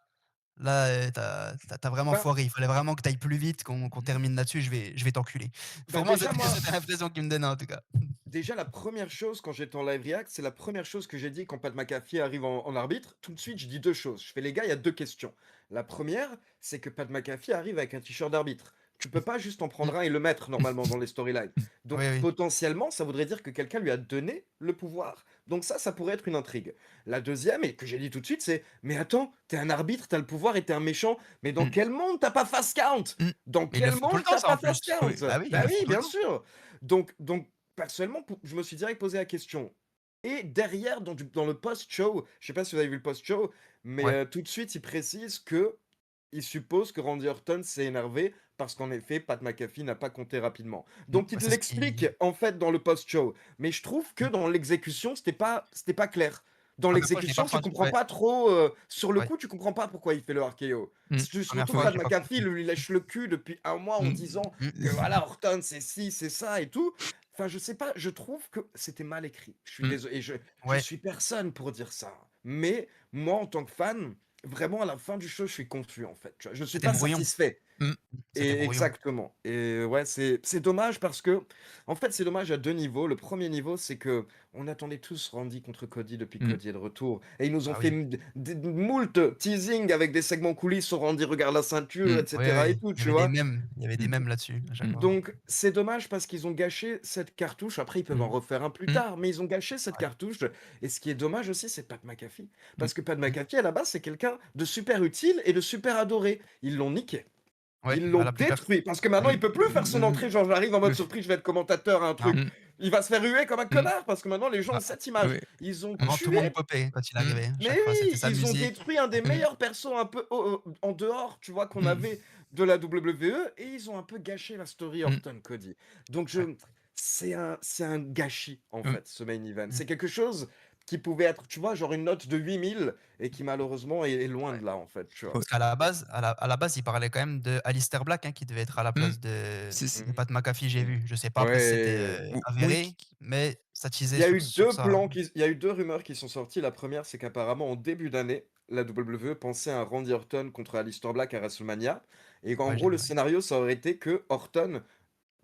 là, tu as vraiment Bah foiré, il fallait vraiment que tu ailles plus vite, qu'on termine là-dessus, je vais t'enculer». bah Pour moi, déjà moi c'était l'impression qu'il me donnait en tout cas. Déjà, la première chose quand j'étais en live react, c'est la première chose que j'ai dit quand Pat McAfee arrive en arbitre. Tout de suite, je dis 2 choses. Je fais: «Les gars, il y a 2 questions». La première, c'est que Pat McAfee arrive avec un t-shirt d'arbitre. Tu peux pas juste en Mmh. prendre un et le mettre normalement dans les storylines. Oui, Donc oui. potentiellement, ça voudrait dire que quelqu'un lui a donné le pouvoir. Donc ça pourrait être une intrigue. La deuxième et que j'ai dit tout de suite, c'est: «Mais attends, tu es un arbitre, tu as le pouvoir et tu es un méchant. Mais dans Mmh. quel monde tu as pas fast count? Mmh. Dans Mais ils le quel font tout le monde temps tu as ça en pas plus. fast count?» Oui. Bah oui, ils Bah le oui, font tout le bien temps. sûr. Donc personnellement, je me suis direct posé la question. Et derrière, dans le post-show, je sais pas si vous avez vu le post-show, mais Ouais. tout de suite, il précise que il suppose que Randy Orton s'est énervé parce qu'en effet, Pat McAfee n'a pas compté rapidement. Donc il Bah, te c'est ce l'explique qui en fait dans le post-show, mais je trouve que mmh. dans l'exécution, c'était pas clair. Dans Ah bah, moi je l'ai pas l'exécution, tu traduit comprends ouais, pas trop, sur le ouais. coup, tu comprends pas pourquoi il fait le RKO. Mmh. Première Surtout que fois, Pat j'ai pas McAfee compris. lui lèche le cul depuis un mois en Mmh. disant que Mmh. voilà, Orton c'est ci, c'est ça et tout. Enfin, je sais pas, je trouve que c'était mal écrit. Je suis Mmh. désolé, et je Ouais, suis personne pour dire ça. Mais moi, en tant que fan, vraiment à la fin du show, je suis confus en fait. Tu vois? Je suis c'était pas brouillon. satisfait. Mmh. C'était Et brouillon. exactement. Et ouais, c'est dommage parce que, en fait, c'est dommage à 2 niveaux. Le premier niveau, c'est que on attendait tous Randy contre Cody depuis que Mmh. Cody est de retour et ils nous ont Bah fait oui. m d moult teasing avec des segments coulisses sur Randy regarde la ceinture Mmh. et Oui, cetera et oui, tout, il y tu avait des vois? mèmes, Mmh. là-dessus à chaque Mmh. fois. Donc c'est dommage parce qu'ils ont gâché cette cartouche. Après, ils peuvent en Mmh. refaire un plus Mmh. tard, mais ils ont gâché cette Ouais. cartouche et ce qui est dommage aussi, c'est Pat McAfee. Mmh. Parce que Pat Mmh. McAfee, à la base, c'est quelqu'un de super utile et de super adoré. Ils l'ont niqué. Ouais, Ils l'ont voilà, plus détruit parce que maintenant Mmh. il peut plus faire son Mmh. entrée, genre j'arrive en mode Le surprise, je vais être commentateur à un non, truc. Mmh. Il va se faire huer comme un Mmh. connard parce que maintenant les gens ont bah, cette image. Ouais. Ils ont Mmh. avant tout le monde tué, popait quand il Mmh. arrivait. À mais chaque fois, c'était oui, sa ils ont musique. détruit un des Mmh. meilleurs persos un peu en dehors, tu vois, qu'on Mmh. avait de la WWE et ils ont un peu gâché la story Mmh. Orton Cody. Donc Ouais. c'est un gâchis en Mmh. fait ce main event. Mmh. C'est quelque chose qui pouvait être, tu vois, genre une note de 8000 et qui malheureusement est loin Ouais. de là en fait, tu vois. Ouais. Parce qu'à la base il parlait quand même de Alistair Black, hein, qui devait être à la Mmh. place C'est de Pat McAfee, j'ai Mmh. vu. Je sais pas après si c'était, Ouais. oui. avéré, mais ça Il teasait y a eu sur 2 ça. plans qui il y a eu 2 rumeurs qui sont sorties. La première, c'est qu'apparemment en début d'année, la WWE pensait à un Randy Orton contre Aleister Black à WrestleMania et qu'en Ouais, j'ai gros vu, le ouais. scénario ça aurait été que Orton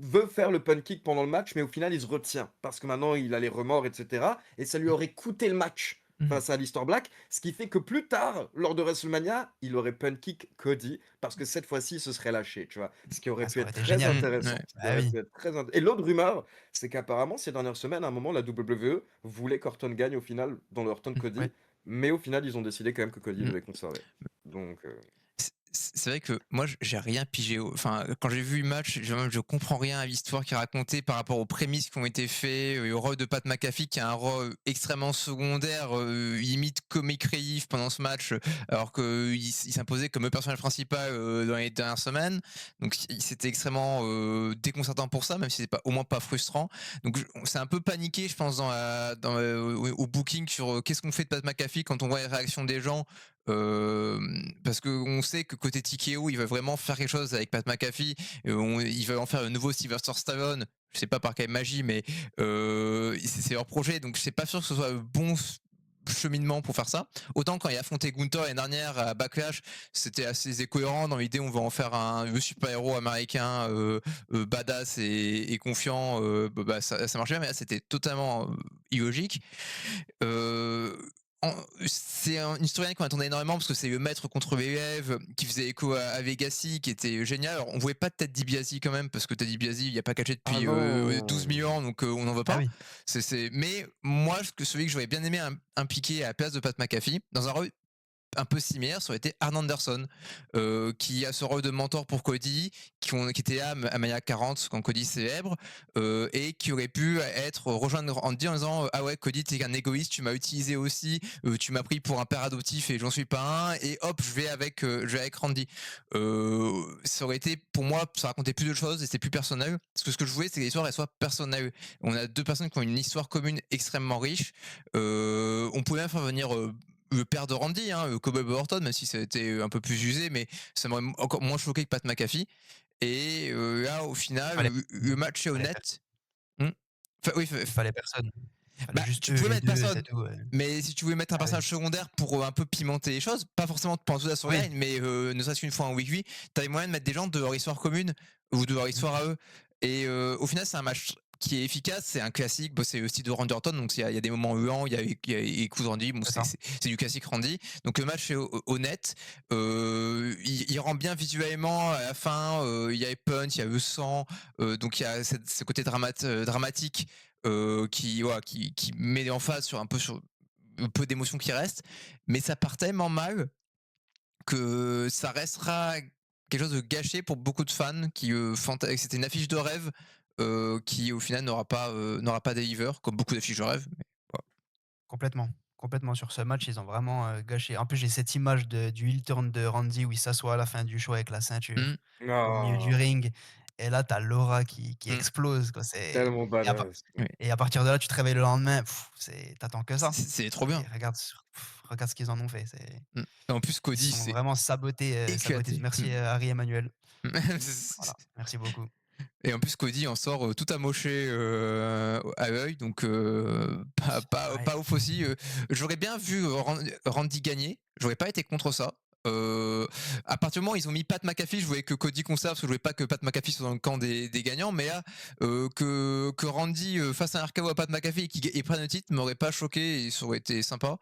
veut faire le punt kick pendant le match, mais au final il se retient parce que maintenant il a les remords et cetera et ça lui Mmh. aurait coûté le match Mmh. face à Aleister Black, ce qui fait que plus tard, lors de WrestleMania, il aurait punt kick Cody parce que cette fois-ci il se serait lâché, tu vois? Ce qui aurait Ah, pu ça aurait être été très génial. Mmh. Ouais. intéressant, ce qui Bah aurait oui. pu être très int et l'autre rumeur, c'est qu'apparemment ces dernières semaines, à un moment, la WWE voulait qu'Orton gagne au final dans le Orton Ouais. Cody, mais au final ils ont décidé quand même que Cody Mmh. devait conserver. Donc C'est vrai que moi, j'ai rien pigé. Enfin, quand j'ai vu le match, je comprends rien à l'histoire qui est racontée par rapport aux prémices qui ont été faites et au rôle de Pat McAfee, qui a un rôle extrêmement secondaire, limite comic relief pendant ce match, alors qu'il s'imposait comme le personnage principal dans les dernières semaines. Donc, c'était extrêmement déconcertant pour ça, même si c'est pas au moins pas frustrant. Donc, c'est un peu paniqué, je pense, au booking sur qu'est-ce qu'on fait de Pat McAfee quand on voit les réactions des gens. Parce qu'on sait que côté TKO, ils veulent vraiment faire quelque chose avec Pat McAfee. Ils veulent en faire un nouveau Sylvester Stallone. Je sais pas par quelle magie, mais c'est leur projet. Donc je suis pas sûr que ce soit le bon cheminement pour faire ça. Autant quand il a affronté Gunther l'année dernière à Backlash, c'était assez cohérent dans l'idée on va en faire le super-héros américain badass et confiant. Ça marchait bien, mais là c'était totalement illogique. Euh, une storyline qu'on attendait énormément parce que c'est le maître contre l'élève qui faisait écho à Legacy qui était génial. Alors, on voulait pas de Ted DiBiase quand même parce que Ted DiBiase il n'y a pas catché ah depuis 12 non! 000 ans donc on n'en veut Ah pas. oui. Mais moi, celui que j'aurais bien aimé impliquer à la place de Pat McAfee dans un rôle un peu similaire, ça aurait été Arn Anderson, qui a ce rôle de mentor pour Cody, qui était là à Mania 40 quand Cody célèbre, et qui aurait pu être rejoindre Randy en disant ah ouais Cody t'es un égoïste, tu m'as utilisé aussi, tu m'as pris pour un père adoptif et j'en suis pas un, et hop je vais avec Randy. Ça aurait été pour moi, ça racontait plus de choses et c'était plus personnel. Parce que ce que je voulais c'est que l'histoire elle soit personnelle. On a deux personnes qui ont une histoire commune extrêmement riche. On pouvait même faire venir le père de Randy, hein, Kobe Orton, même si ça a été un peu plus usé, mais ça m'aurait encore moins choqué que Pat McAfee. Et là, au final, Fallait le match est fallait per honnête. Hmm. Enfin, oui, il fallait personne. Il fallait bah, juste tu eux, pouvais les mettre 2, c'est personne, tout, mais si tu voulais mettre un Ah oui. personnage secondaire pour un peu pimenter les choses, pas forcément pendant toute la Oui. storyline, mais ne serait-ce qu'une fois en weekly, t'avais moyen de mettre des gens de leur histoire commune ou de leur Mmh. histoire à eux. Et au final, c'est un match qui est efficace, c'est un classique, bon, c'est le style de Randy Orton, donc il y a des moments huants, il y a les coups de Randy, bon, C'est ça. c'est du classique Randy. Donc le match est honnête, il rend bien visuellement à la fin, il y a les punch, il y a le sang, donc il y a ce côté dramatique qui met en phase sur un peu d'émotion qui reste, mais ça part tellement mal que ça restera quelque chose de gâché pour beaucoup de fans c'était une affiche de rêve qui au final n'aura pas deliver comme beaucoup d'affiches de rêve. Mais, voilà. Complètement, complètement sur ce match, ils ont vraiment, gâché. En plus, j'ai cette image du heel turn de Randy où il s'assoit à la fin du show avec la ceinture Mm, au milieu du Ah! ring et là, tu as l'aura qui mm, explose, quoi. C'est Tellement et à pa badass. oui. et à partir de là, tu te réveilles le lendemain, c'est tu attends que ça C'est trop et bien. regarde ce qu'ils en ont fait. Mm. Et en plus Ils Cody sont c'est vraiment sabotés. éclaté. Merci, Mm. Harry Emmanuel. Voilà, merci beaucoup. Et en plus, Cody en sort tout amoché à l'œil, donc Ouais, pas ouf aussi. J'aurais bien vu Randy gagner, j'aurais pas été contre ça. À partir du moment où ils ont mis Pat McAfee, je voulais que Cody conserve, parce que je voulais pas que Pat McAfee soit dans le camp des gagnants. Mais là, que Randy fasse un RKO à Pat McAfee et prenne le titre m'aurait pas choqué et ça aurait été sympa.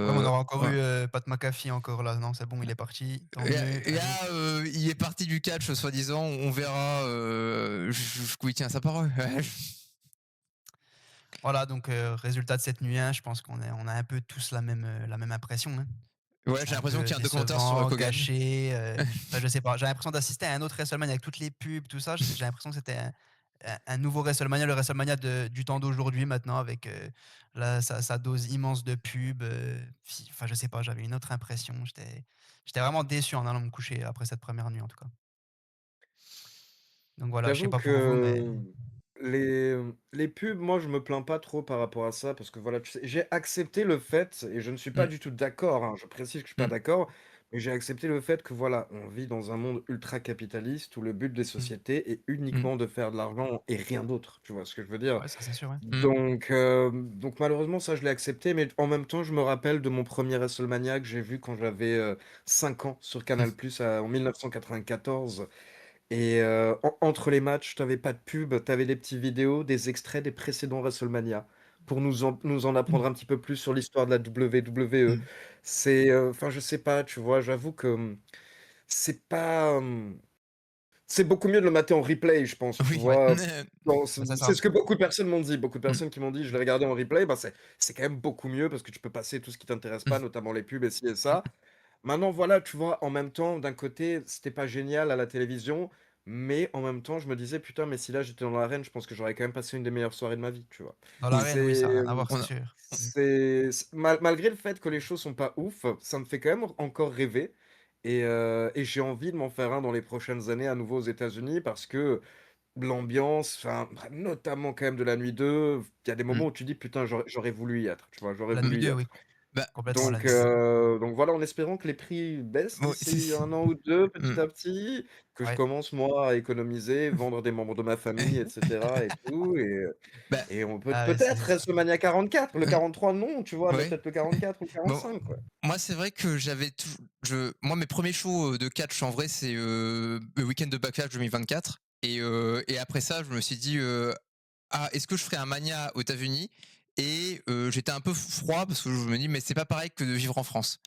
Ouais, mais on aura encore Ouais. eu, Pat McAfee encore là. Non, c'est bon, il est parti, tant mieux, Et là, allez. il est parti du catch, soi-disant. On verra jusqu'où il tient sa parole. Voilà, donc résultat de cette nuit 1, je pense on a un peu tous la même impression, hein. Ouais, C'est j'ai un l'impression qu'il peu y a un documentaire sur décevant, Kogan. gâché, enfin je sais pas. J'ai l'impression d'assister à un autre WrestleMania avec toutes les pubs, tout ça. J'ai l'impression que c'était un nouveau WrestleMania, le WrestleMania du temps d'aujourd'hui maintenant avec, sa dose immense de pubs, enfin je sais pas, j'avais une autre impression. J'étais vraiment déçu en allant me coucher après cette première nuit en tout cas. Donc voilà, je sais J'avoue pas pour vous, mais que les pubs, moi, je me plains pas trop par rapport à ça parce que voilà, tu sais, j'ai accepté le fait et je ne suis pas Mmh, du tout d'accord, hein, je précise que je suis pas mmh, d'accord, mais j'ai accepté le fait que voilà, on vit dans un monde ultra capitaliste où le but des mmh, sociétés est mmh, uniquement de faire de l'argent et rien d'autre, tu vois ce que je veux dire? ouais, ça c'est sûr, ouais. mmh, Donc malheureusement ça je l'ai accepté, mais en même temps je me rappelle de mon premier WrestleMania que j'ai vu quand j'avais, 5 ans sur Canal+ en 1994. Et entre les matchs, t'avais pas de pub, t'avais des petites vidéos, des extraits des précédents WrestleMania pour nous en mmh, apprendre un petit peu plus sur l'histoire de la WWE. mmh. Enfin, je sais pas, tu vois, j'avoue que, c'est pas, c'est beaucoup mieux de le mater en replay, je pense, tu Oui, ouais. vois? Bon, Bah, c'est c'est ça. ce que beaucoup de personnes m'ont dit. Beaucoup de Mmh, personnes qui m'ont dit: «Je l'ai regardé en replay», bah, c'est quand même beaucoup mieux parce que tu peux passer tout ce qui t'intéresse pas, mmh, notamment les pubs et ci et mmh. ça. Maintenant, voilà, tu vois, en même temps, d'un côté, c'était pas génial à la télévision, mais en même temps, je me disais: «Putain, mais si là, j'étais dans l'arène, je pense que j'aurais quand même passé une des meilleures soirées de ma vie», tu vois? Dans Oui, l'arène, oui, ça a rien à C'est, voir, on c'est a sûr. Mmh. malgré le fait que les choses sont pas ouf, ça me fait quand même encore rêver et j'ai envie de m'en faire un dans les prochaines années à nouveau aux États-Unis parce que l'ambiance, enfin, notamment quand même de la nuit 2, il y a des mmh. moments où tu dis: «Putain, j'aurais voulu y être», tu vois? J'aurais La nuit voulu y 2, oui, être. Bah, complètement la Donc nuit 2. voilà, en espérant que les prix baissent oui, d'ici 1 an ou 2, mmh, petit à petit, que je Ouais. commence moi à économiser, vendre des membres de ma famille et cetera et tout bah, et on Ah ouais, peut-être WrestleMania 44, le mmh, 43 non, tu vois? Mais ouais. peut-être le 44 ou le Bon, 45 quoi. moi, c'est vrai que j'avais tou moi, mes premiers shows, de catch, en vrai, c'est, le week-end de Backlash 2024 et après ça, je me suis dit, «Ah, est-ce que je ferais un Mania aux États-Unis?» Et j'étais un peu froid parce que je me dis: «Mais c'est pas pareil que de vivre en France».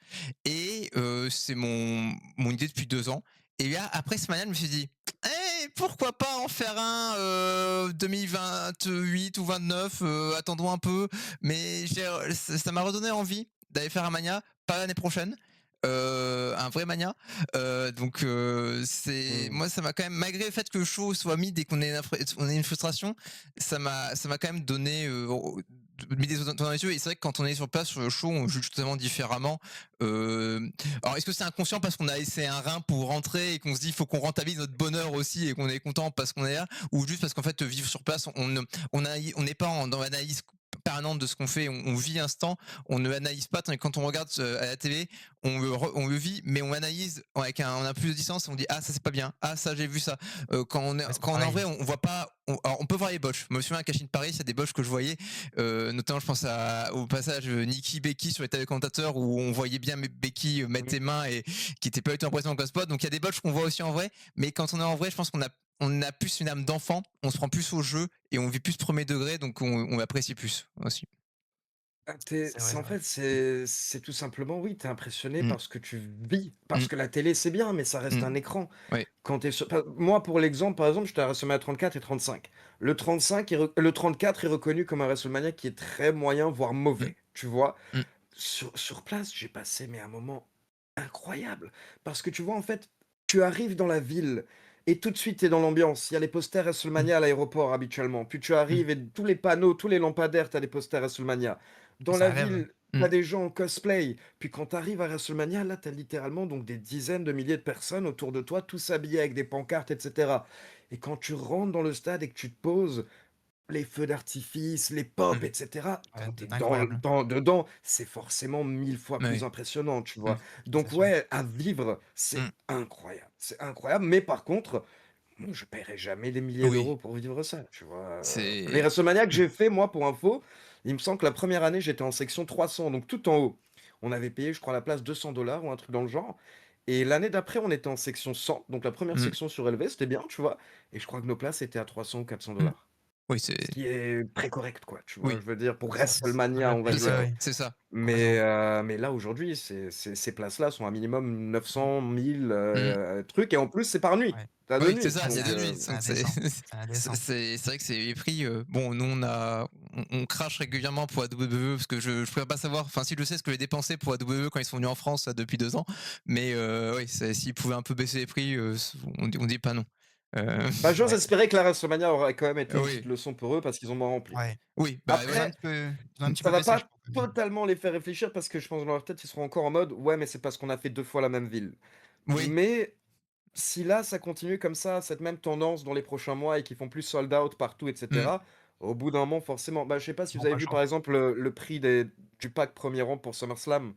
Et c'est mon idée depuis 2 ans et là, après ce Mania, je me suis dit: «Eh, pourquoi pas en faire un, 2028 ou 29, attendons un peu». Mais ça m'a redonné envie d'aller faire un Mania, pas l'année prochaine, un vrai Mania. Donc c'est Mmh. moi, ça m'a quand même, malgré le fait que le show soit mid et qu'on ait on ait une frustration, ça m'a quand même donné, mis des étoiles dans les yeux. Et c'est vrai que quand on est sur place, sur le show, on juge totalement différemment. Alors, est-ce que c'est inconscient parce qu'on a laissé un rein pour rentrer et qu'on se dit il faut qu'on rentabilise notre bonheur aussi et qu'on est content parce qu'on est là, ou juste parce qu'en fait vivre sur place, on n'est pas dans l'analyse permanente de ce qu'on fait, on vit l'instant, on ne analyse pas. Tandis que quand on regarde à la télé, on le vit, mais on analyse avec on a plus de distance, on dit ah ça c'est pas bien, ah ça j'ai vu ça. Ouais, c'est pas Quand on est en pareil. vrai, on voit pas. Alors, on peut voir les botches. Je me souviens à Cashin Paris, il y a des botches que je voyais, notamment je pense au passage Nikki Becky sur les télécommentateurs où on voyait bien Becky mettre Mmh. ses mains et qui était pas du tout impressionnant comme spot. Donc il y a des botches qu'on voit aussi en vrai, mais quand on est en vrai, je pense qu'on a plus une âme d'enfant, on se prend plus au jeu et on vit plus premier degré, donc on apprécie plus aussi. Ah, C'est vrai, c'est c'est en vrai. fait, c'est tout simplement, oui, tu es impressionné Mmh, par ce que tu vis. Parce mmh, que la télé, c'est bien, mais ça reste mmh, un écran. ouais, Quand tu sur moi, pour l'exemple, par exemple, j'étais à WrestleMania 34 et 35. Le 34 est reconnu comme un WrestleMania qui est très moyen, voire mmh, mauvais, tu vois? mmh, Sur place, j'ai passé mais un moment incroyable. Parce que tu vois, en fait, tu arrives dans la ville et tout de suite, tu es dans l'ambiance. Il y a les posters mmh, WrestleMania à l'aéroport habituellement. Puis tu mmh. arrives et tous les panneaux, tous les lampadaires, tu as des posters WrestleMania. Et Dans c'est la un rêve. ville, tu Mmh. as des gens en cosplay. Puis quand tu arrives à WrestleMania, là, tu as littéralement donc des dizaines de milliers de personnes autour de toi, tous habillés avec des pancartes, etc. Et quand tu rentres dans le stade et que tu te poses, les feux d'artifice, les pop, Mmh. et cetera, Ouais, quand tu es incroyable. dedans, c'est forcément 1000 fois plus Ouais. impressionnant, tu Mmh. vois? C'est Donc sûr. ouais, à vivre, Mmh. c'est incroyable, mais par contre, moi, je paierai jamais des milliers Oui, d'euros pour vivre ça, tu vois? Les c'est WrestleMania que mmh. j'ai fait, moi, pour info, il me semble que la première année, j'étais en section 300, donc tout en haut. on avait payé, je crois, la place 200 $ ou un truc dans le genre. Et l'année d'après, on était en section 100, donc la première Mmh. section surélevée, c'était bien, tu vois. Et je crois que nos places étaient à 300 ou 400 Mmh. dollars. Oui, Ce c'est qui est très correct, quoi, tu vois? oui, Je veux dire, pour Ça WrestleMania, doit on être va c'est ouais, ça, dire. ouais, c'est ça. complètement. Mais là, aujourd'hui, ces places-là sont à minimum 900, 1000, Mmh. trucs et en plus, c'est par nuit. Ouais. Tu Oui, deux c'est nuits, ça, il y a C'est 2 donc nuits, c'est donc c'est indécent, c'est c'est indécent. c'est vrai que c'est les prix, bon, nous on crache régulièrement pour la WWE parce que je pourrais pas savoir, enfin si je sais ce que j'ai dépensé pour la WWE quand ils sont venus en France, depuis 2 ans, mais oui, c'est s'ils pouvaient un peu baisser les prix, on dit pas non. Heu, bah, j'ose Ouais, espérer que la WrestleMania aura quand même été une petite oui, leçon pour eux parce qu'ils ont moins rempli. ouais. oui, bah, Ils ont un ouais, Après, petit peu ils ont un mmh, petit ça peu va baissé, je pas trouve, quand même. totalement les faire réfléchir parce que je pense dans leur tête, ils seront encore en mode: «Ouais, mais c'est parce qu'on a fait 2 fois la même ville». oui, Mais si là, ça continue comme ça, cette même tendance dans les prochains mois et qu'ils font plus sold out partout et mmh, cetera, au bout d'un moment, forcément bah, je sais pas si Ils vous vont avez pas vu, par changer. exemple, le prix du pack 1er rang pour SummerSlam.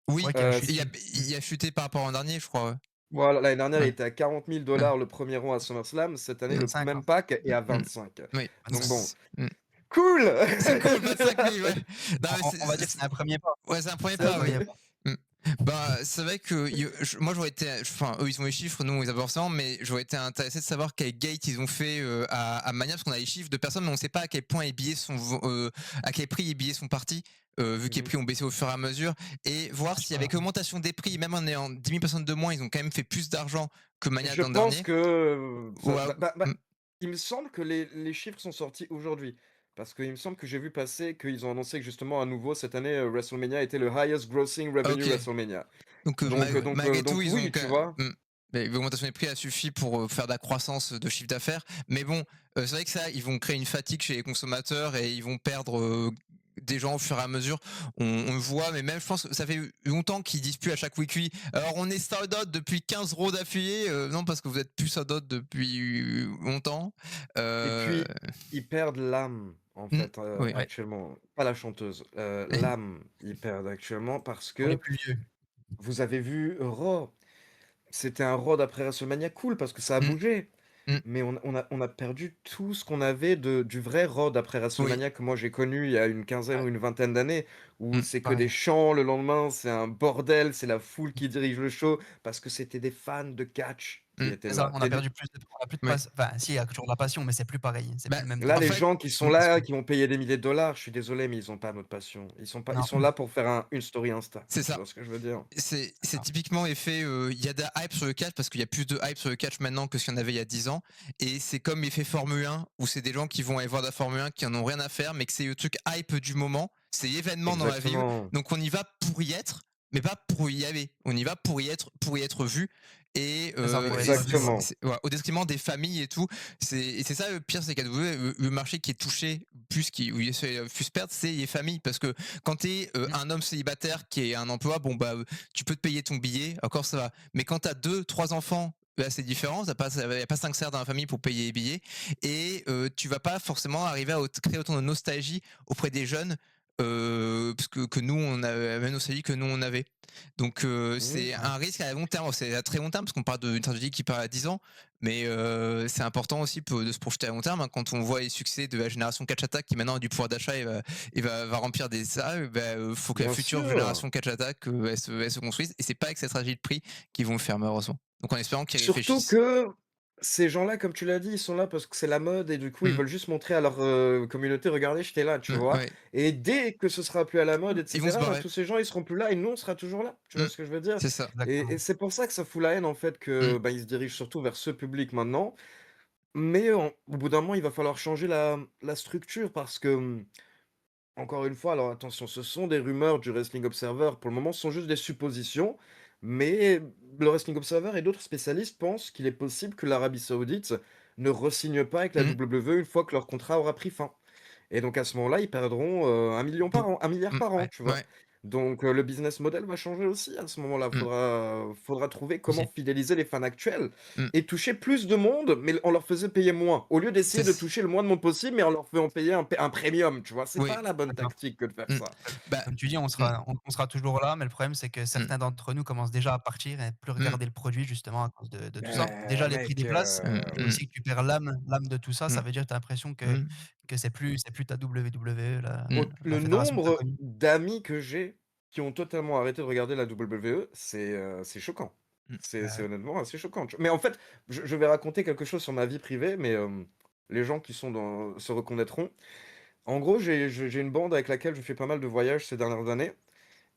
oui, Ouais, qui a il a chuté. Mmh. il a chuté par rapport à l'an dernier, je crois, ouais. Voilà, l'année dernière, il Ouais, était à 40 000 ouais, le premier rang à SummerSlam. Cette année, le 25, même hein. pack est à mmh, 25. oui, donc 25. Donc bon, mmh, cool! c'est cool, 25 000, ouais. Non, mais On va dire que c'est un premier pas. ouais, c'est un premier C'est un Ça pas, oui. premier c'est pas. Mmh. Bah, c'est vrai que moi j'aurais été, enfin eux ils ont les chiffres, nous on les a pas forcément, mais j'aurais été intéressé de savoir quel gate ils ont fait à Mania parce qu'on a les chiffres de personnes, mais on sait pas à quel point les billets à quel prix les billets sont partis, vu que les Mmh. prix ont baissé au fur et à mesure, et voir si avec l'augmentation des prix, même en ayant 10 000 personnes de moins, ils ont quand même fait plus d'argent que Mania Je de l'an pense dernier. que Ou ça mmh, il me semble que les chiffres sont sortis aujourd'hui. Parce qu'il me semble que j'ai vu passer qu'ils ont annoncé que justement à nouveau cette année, WrestleMania était le highest grossing revenue OK. WrestleMania. Donc, Donc heu, donc heu, malgré tout, donc ils ont oui, quand tu vois? mais l'augmentation des prix a suffi pour, faire de la croissance de chiffre d'affaires. Mais bon, c'est vrai que ça, ils vont créer une fatigue chez les consommateurs et ils vont perdre, des gens au fur et à mesure. On le voit, mais même je pense que ça fait longtemps qu'ils disent plus à chaque weekly: «Alors on est sold out depuis 15 rows d'affilée», non parce que vous êtes plus sold out depuis longtemps. Et Heu, puis, ils perdent l'âme, en mmh, fait, oui. Ouais, actuellement. Pas la chanteuse, l'âme, ils perdent actuellement parce pour les que plus vieux. vous avez vu Raw. C'était un Raw d'après WrestleMania cool parce que ça a Mmh, bougé. mmh, Mais on a perdu tout ce qu'on avait du vrai Raw d'après oui. WrestleMania que moi j'ai connu il y a une quinzaine Ouais, ou une vingtaine d'années, où Mmh, c'est que des pareil. chants le lendemain, c'est un bordel, c'est la foule qui dirige le show, parce que c'était des fans de catch qui mmh, étaient C'est ça, là. Et on a plus de oui. enfin si, il y a toujours de la passion, mais c'est plus pareil, c'est Bah, plus le même là, en les délire. fait gens qui sont Même passion. là, qui vont payer des milliers de dollars, je suis désolé, mais ils ont pas notre passion. Ils Non, sont là pour faire une story Insta. c'est Tu ça. vois ce que je veux dire? c'est C'est ça. typiquement l'effet, il y a de la hype sur le catch parce qu'il y a plus de hype sur le catch maintenant que ce qu'il y en avait il y a 10 ans, et c'est comme l'effet Formule 1 où c'est des gens qui vont aller voir de la Formule 1 qui en ont rien à faire, mais que c'est le truc hype du moment, c'est l'événement dans la ville, Exactement. donc on y va pour y être, mais pas pour y aller. On y va pour y être vu, C'est ça, pour et être vu, ouais. Exactement. voilà, au détriment des familles et tout. C'est ça le pire, c'est qu'à WWE, le marché qui est touché plus, où il se fait plus perdre, c'est les familles, parce que quand tu es, Mmh, un homme célibataire qui a un emploi, bon bah, tu peux te payer ton billet, encore ça va. Mais quand tu as 2-3 enfants, là c'est différent, il n'y a pas 5 serres dans la famille pour payer les billets, et tu vas pas forcément arriver à créer autant de nostalgie auprès des jeunes, parce que nous, on a la même nostalgie que nous on avait. Donc Mmh. c'est ouais. un risque à long terme, c'est à très long terme, parce qu'on parle d'une stratégie qui part à 10 ans, mais c'est important aussi de se projeter à long terme, hein. Quand on voit les succès de la génération Catch Attack qui maintenant a du pouvoir d'achat et va remplir des salles, bah, faut que la Bien future sûr. génération Catch Attack, elle se construise, et c'est pas avec cette stratégie de prix qu'ils vont le faire malheureusement. Donc en espérant qu'ils Surtout réfléchissent. que ces gens-là, comme tu l'as dit, ils sont là parce que c'est la mode et du coup, ils Mmh, veulent juste montrer à leur, communauté: «Regardez, j'étais là», tu vois? ouais, Et dès que ce sera plus à la mode et ils vont se cetera, bah, barrer. tous ces gens, ils seront plus là et nous, on sera toujours là. Tu vois Mmh, ce que je veux dire? c'est ça. Et Exactement. c'est pour ça que ça fout la haine, en fait, Mmh, que, bah, ils se dirigent surtout vers ce public maintenant. Mais au bout d'un moment, il va falloir changer la structure parce que, encore une fois, alors attention, ce sont des rumeurs du Wrestling Observer. Pour le moment, ce sont juste des suppositions. Mais le Wrestling Observer et d'autres spécialistes pensent qu'il est possible que l'Arabie Saoudite ne re-signe pas avec la mmh, WWE une fois que leur contrat aura pris fin. Et donc à ce moment-là, ils perdront 1 million par beau an, 1 milliard mmh, par an, Ouais, tu vois. ouais, Donc le business model va changer aussi à ce moment-là. mmh, Faudra trouver comment aussi. fidéliser les fans actuels mmh, et toucher plus de monde, mais on leur faisait payer moins. Au lieu d'essayer de c'est toucher le moins de monde possible, mais en leur faisant payer un premium, tu vois? C'est oui, pas la bonne D'accord. tactique que de faire mmh, ça. Comme bah, comme tu dis, mmh, on sera toujours là, mais le problème, c'est que mmh, certains d'entre nous commencent déjà à partir et plus mmh, regarder le produit justement à cause de tout ça. Déjà les prix Mec, des places mmh, et mmh, aussi que tu perds l'âme de tout ça, mmh, ça veut dire que tu as l'impression mmh, que c'est plus ta WWE, mmh, le la fédération que tu as nombre connue. d'amis que j'ai qui ont totalement arrêté de regarder la WWE, c'est choquant. Mmh. C'est Bah, honnêtement assez choquant, mais en fait, je vais raconter quelque chose sur ma vie privée, mais les gens qui sont dans se reconnaîtront. En gros, j'ai une bande avec laquelle je fais pas mal de voyages ces dernières années.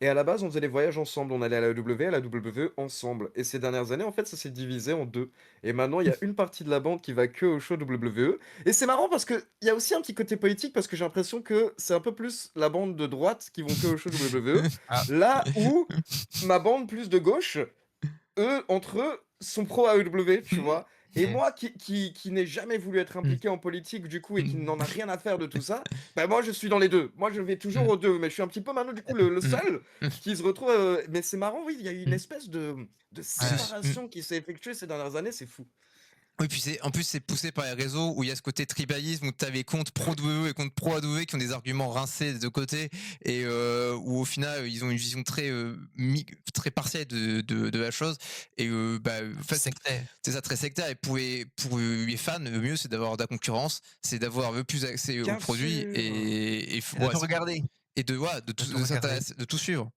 Et à la base, on faisait des voyages ensemble. On allait à la WWE ensemble. Et ces dernières années, en fait, ça s'est divisé en deux. Et maintenant, il y a une partie de la bande qui va que au show WWE. Et c'est marrant parce qu'il y a aussi un petit côté politique parce que j'ai l'impression que c'est un peu plus la bande de droite qui vont que au show WWE. ah, Là où ma bande plus de gauche, eux, entre eux, sont pro AEW, tu vois. Et OK. moi, qui n'ai jamais voulu être impliqué en politique, du coup, et qui n'en a rien à faire de tout ça, bah moi, je suis dans les deux. Moi, je vais toujours aux deux, mais je suis un petit peu maintenant, du coup, le seul qui se retrouve. Mais c'est marrant, oui, il y a eu une espèce de Ouais. séparation qui s'est effectuée ces dernières années, c'est fou. Oui, puis en plus, c'est poussé par les réseaux où il y a ce côté tribalisme où tu as les comptes pro WWE et comptes pro AW qui ont des arguments rincés des deux côtés et où au final, ils ont une vision très partielle de la chose. Et bah, en fait, Sectaire. c'est ça, très sectaire. Et pour les fans, le mieux, c'est d'avoir de la concurrence, c'est d'avoir le plus accès aux Bien produits sûr. Et de tout regarder, et de, ouais, de tout de regarder. s'intéresser, de tout suivre.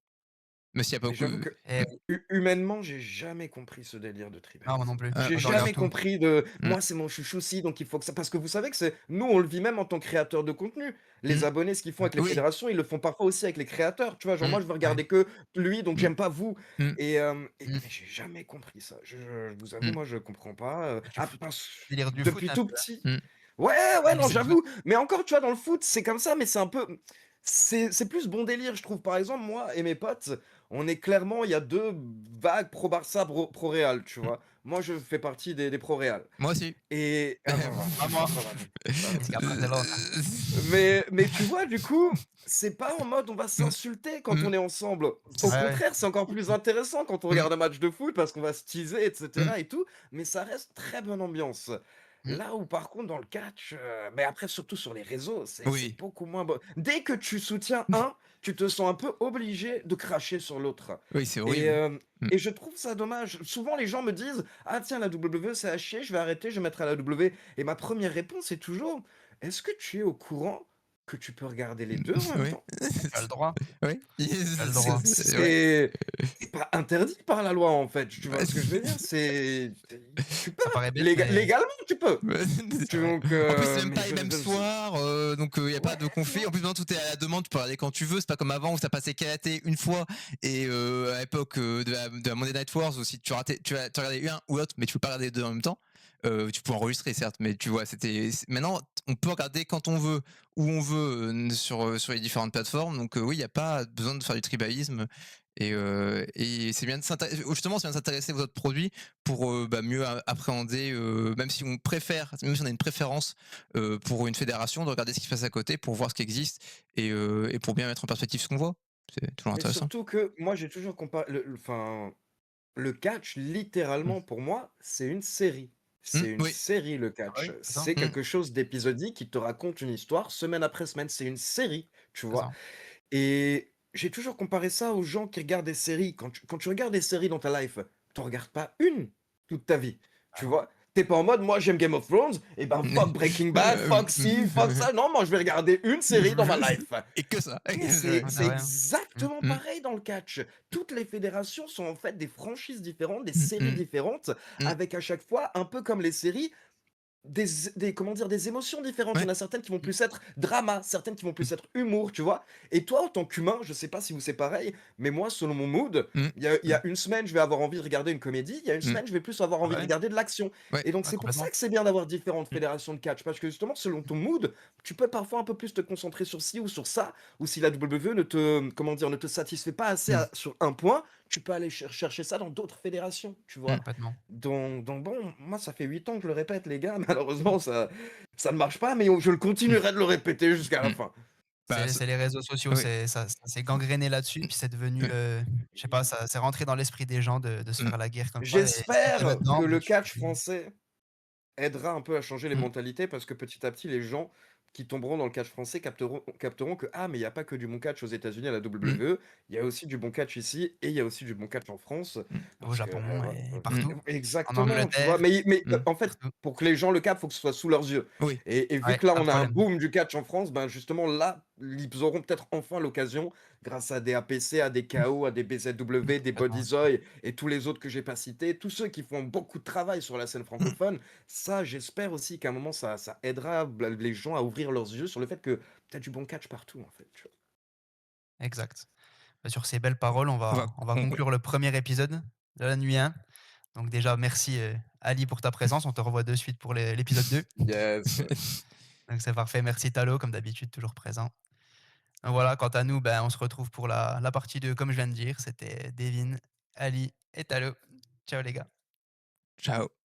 Mais s'il y a pas Mais beaucoup. j'avoue que Et oui. humainement, j'ai jamais compris ce délire de Non, moi non tribalisme. plus. Ah, J'ai Moi, je jamais regarde tout. compris de mm, moi, c'est mon chouchou-ci, donc il faut que ça. Parce que vous savez que c'est. Nous, on le vit même en tant que créateur de contenu. Les mm, abonnés, ce qu'ils font avec les oui. fédérations, ils le font parfois aussi avec les créateurs. Tu vois, genre, mm, moi, je veux Ouais. regarder que lui, donc mm, j'aime pas vous. mm, Mmh. Mais j'ai jamais compris ça. Je vous avoue, mm, moi, je comprends pas. Du foot. Parce- Délire du foot depuis un tout peu, hein. petit. mm. Ouais, La ouais, non, licence foot. j'avoue. Mais encore, tu vois, dans le foot, c'est comme ça, mais c'est un peu. C'est plus bon délire, je trouve. Par exemple, moi et mes potes, on est clairement, il y a deux vagues pro-Barça, pro-Real, tu vois. Moi, je fais partie des pro-Real. Moi aussi. Et. Ah, Pas moi. ça va, ça va. Escarpatelota. Mais tu vois, du coup, c'est pas en mode on va Mm, s'insulter quand mm, on est ensemble. c'est Au Ouais, ça. ouais. contraire, c'est encore plus intéressant quand on Mm, regarde un match de foot parce qu'on va se teaser, mm, etc. et tout. Mais ça reste très bonne ambiance. Mmh. Là où par contre dans le catch, mais après surtout sur les réseaux, c'est oui. beaucoup moins bon. Dès que tu soutiens un, tu te sens un peu obligé de cracher sur l'autre. Oui, c'est Et, horrible. euh, Mm. et je trouve ça dommage. Souvent les gens me disent: «Ah tiens, la W c'est à chier, je vais arrêter, je vais mettre à la W.» Et ma première réponse est toujours: «Est-ce que tu es au courant que tu peux regarder les deux en même Oui. temps?» Tu as le droit, Oui. tu as le C'est droit. Ouais. c'est pas interdit par la loi, en fait, tu vois Ouais. ce que je veux dire? Tu peux, Ça paraît bête, mais légalement tu peux. c'est vrai. Donc En plus, c'est même mais pas les mêmes soirs, donc il y a pas ouais, de conflit. non. En plus, maintenant, tout est à la demande, tu peux regarder quand tu veux. C'est pas comme avant où ça passait qu'à la télé une fois et à l'époque de la Monday Night Wars où si tu regardais un ou l'autre, mais tu peux pas regarder les deux en même temps. Tu peux enregistrer certes, mais tu vois, maintenant on peut regarder quand on veut, où on veut sur les différentes plateformes. Donc oui, il n'y a pas besoin de faire du tribalisme. Et c'est bien de s'intéresser, justement, c'est bien de s'intéresser aux autres produits pour bah, mieux appréhender, même si on préfère, même si on a une préférence pour une fédération, de regarder ce qui se passe à côté pour voir ce qui existe et pour bien mettre en perspective ce qu'on voit. C'est toujours Mais intéressant. surtout que moi j'ai toujours comparé le catch Mmh. littéralement pour moi, c'est une série. C'est une Oui. série le Ah catch. oui, c'est ça, C'est Mmh. quelque chose d'épisodique qui te raconte une histoire semaine après semaine, c'est une série, tu c'est vois? ça. Et j'ai toujours comparé ça aux gens qui regardent des séries. Quand tu regardes des séries dans ta life, tu en regardes pas une toute ta vie, Ah tu non. vois? Tu pas en mode: «Moi, j'aime Game of Thrones et ben, fuck Breaking Bad, fuck ci, fuck ça». Non, moi, je vais regarder une série dans ma life. Et que ça. Mais Ouais. c'est Ouais, c'est bah, ouais, hein. Mmh. exactement Mmh. pareil dans le catch. Toutes les fédérations sont en fait des franchises différentes, des Mmh. séries Mmh. différentes, Mmh. avec à chaque fois, un peu comme les séries, comment dire? Des émotions différentes. Il y Ouais. en a certaines qui vont Mmh. plus être drama, certaines qui vont plus être humour, tu vois? Et toi, en tant qu'humain, je sais pas si vous c'est pareil, mais moi, selon mon mood, Mmh. il y a une semaine, je vais avoir envie de regarder une comédie, il y a une Mmh. semaine, je vais plus avoir Ah envie bah, de ouais, regarder de l'action. Ouais. Et donc ouais, c'est pour ça complètement. que c'est bien d'avoir différentes Mmh. fédérations de catch, parce que justement, selon ton mood, tu peux parfois un peu plus te concentrer sur ci ou sur ça, ou si la WWE ne te, comment dire? Ne te satisfait pas assez Mmh. sur un point, tu peux aller chercher ça dans d'autres fédérations, tu vois? Mmh. Complètement. Donc bon, moi ça fait 8 ans que je le répète les gars, malheureusement ça ne marche pas, mais je le Mmh. continuerai de le répéter jusqu'à la Mmh. fin. Bah, C'est les réseaux sociaux, oui. ça s'est gangréné là-dessus, Mmh. puis c'est devenu, Ouais. je sais pas, ça c'est rentré dans l'esprit des gens de se Mmh. faire la guerre comme ça et si tu es J'espère que là-dedans, bah, le tu catch français aidera un peu à changer les Mmh. mentalités parce que petit à petit, les gens qui tomberont dans le catch français capteront que ah, mais il n'y a pas que du bon catch aux États-Unis à la Mmh. WWE, il y a aussi du bon catch ici et il y a aussi du bon catch en France. Mmh. au Parce que, Japon et Mmh. partout, en exactement, tu vois. Angleterre, Mmh. En fait, partout. pour que les gens le captent, il faut que ce soit sous leurs yeux. Oui. Et vu Ouais, que là, pas de on a un problème. boom du catch en France, ben justement, là, ils auront peut-être enfin l'occasion, grâce à des APC, à des KO, à des BZW, des Complètement. Bodyzoy et tous les autres que j'ai pas cités, tous ceux qui font beaucoup de travail sur la scène Mmh. francophone, ça, j'espère aussi qu'à un moment, ça aidera les gens à ouvrir leurs yeux sur le fait que tu as du bon catch partout, en fait, tu vois? Exact. Bah, sur ces belles paroles, On va on va conclure le premier épisode de la nuit 1. Donc déjà merci, Ali pour ta présence. On te revoit de suite pour l'épisode 2. Yes. Donc c'est parfait. Merci Talo, comme d'habitude, toujours présent. Donc voilà, quant à nous, ben, on se retrouve pour la partie 2 comme je viens de dire. C'était Devin, Ali et Talo. Ciao les gars. Ciao.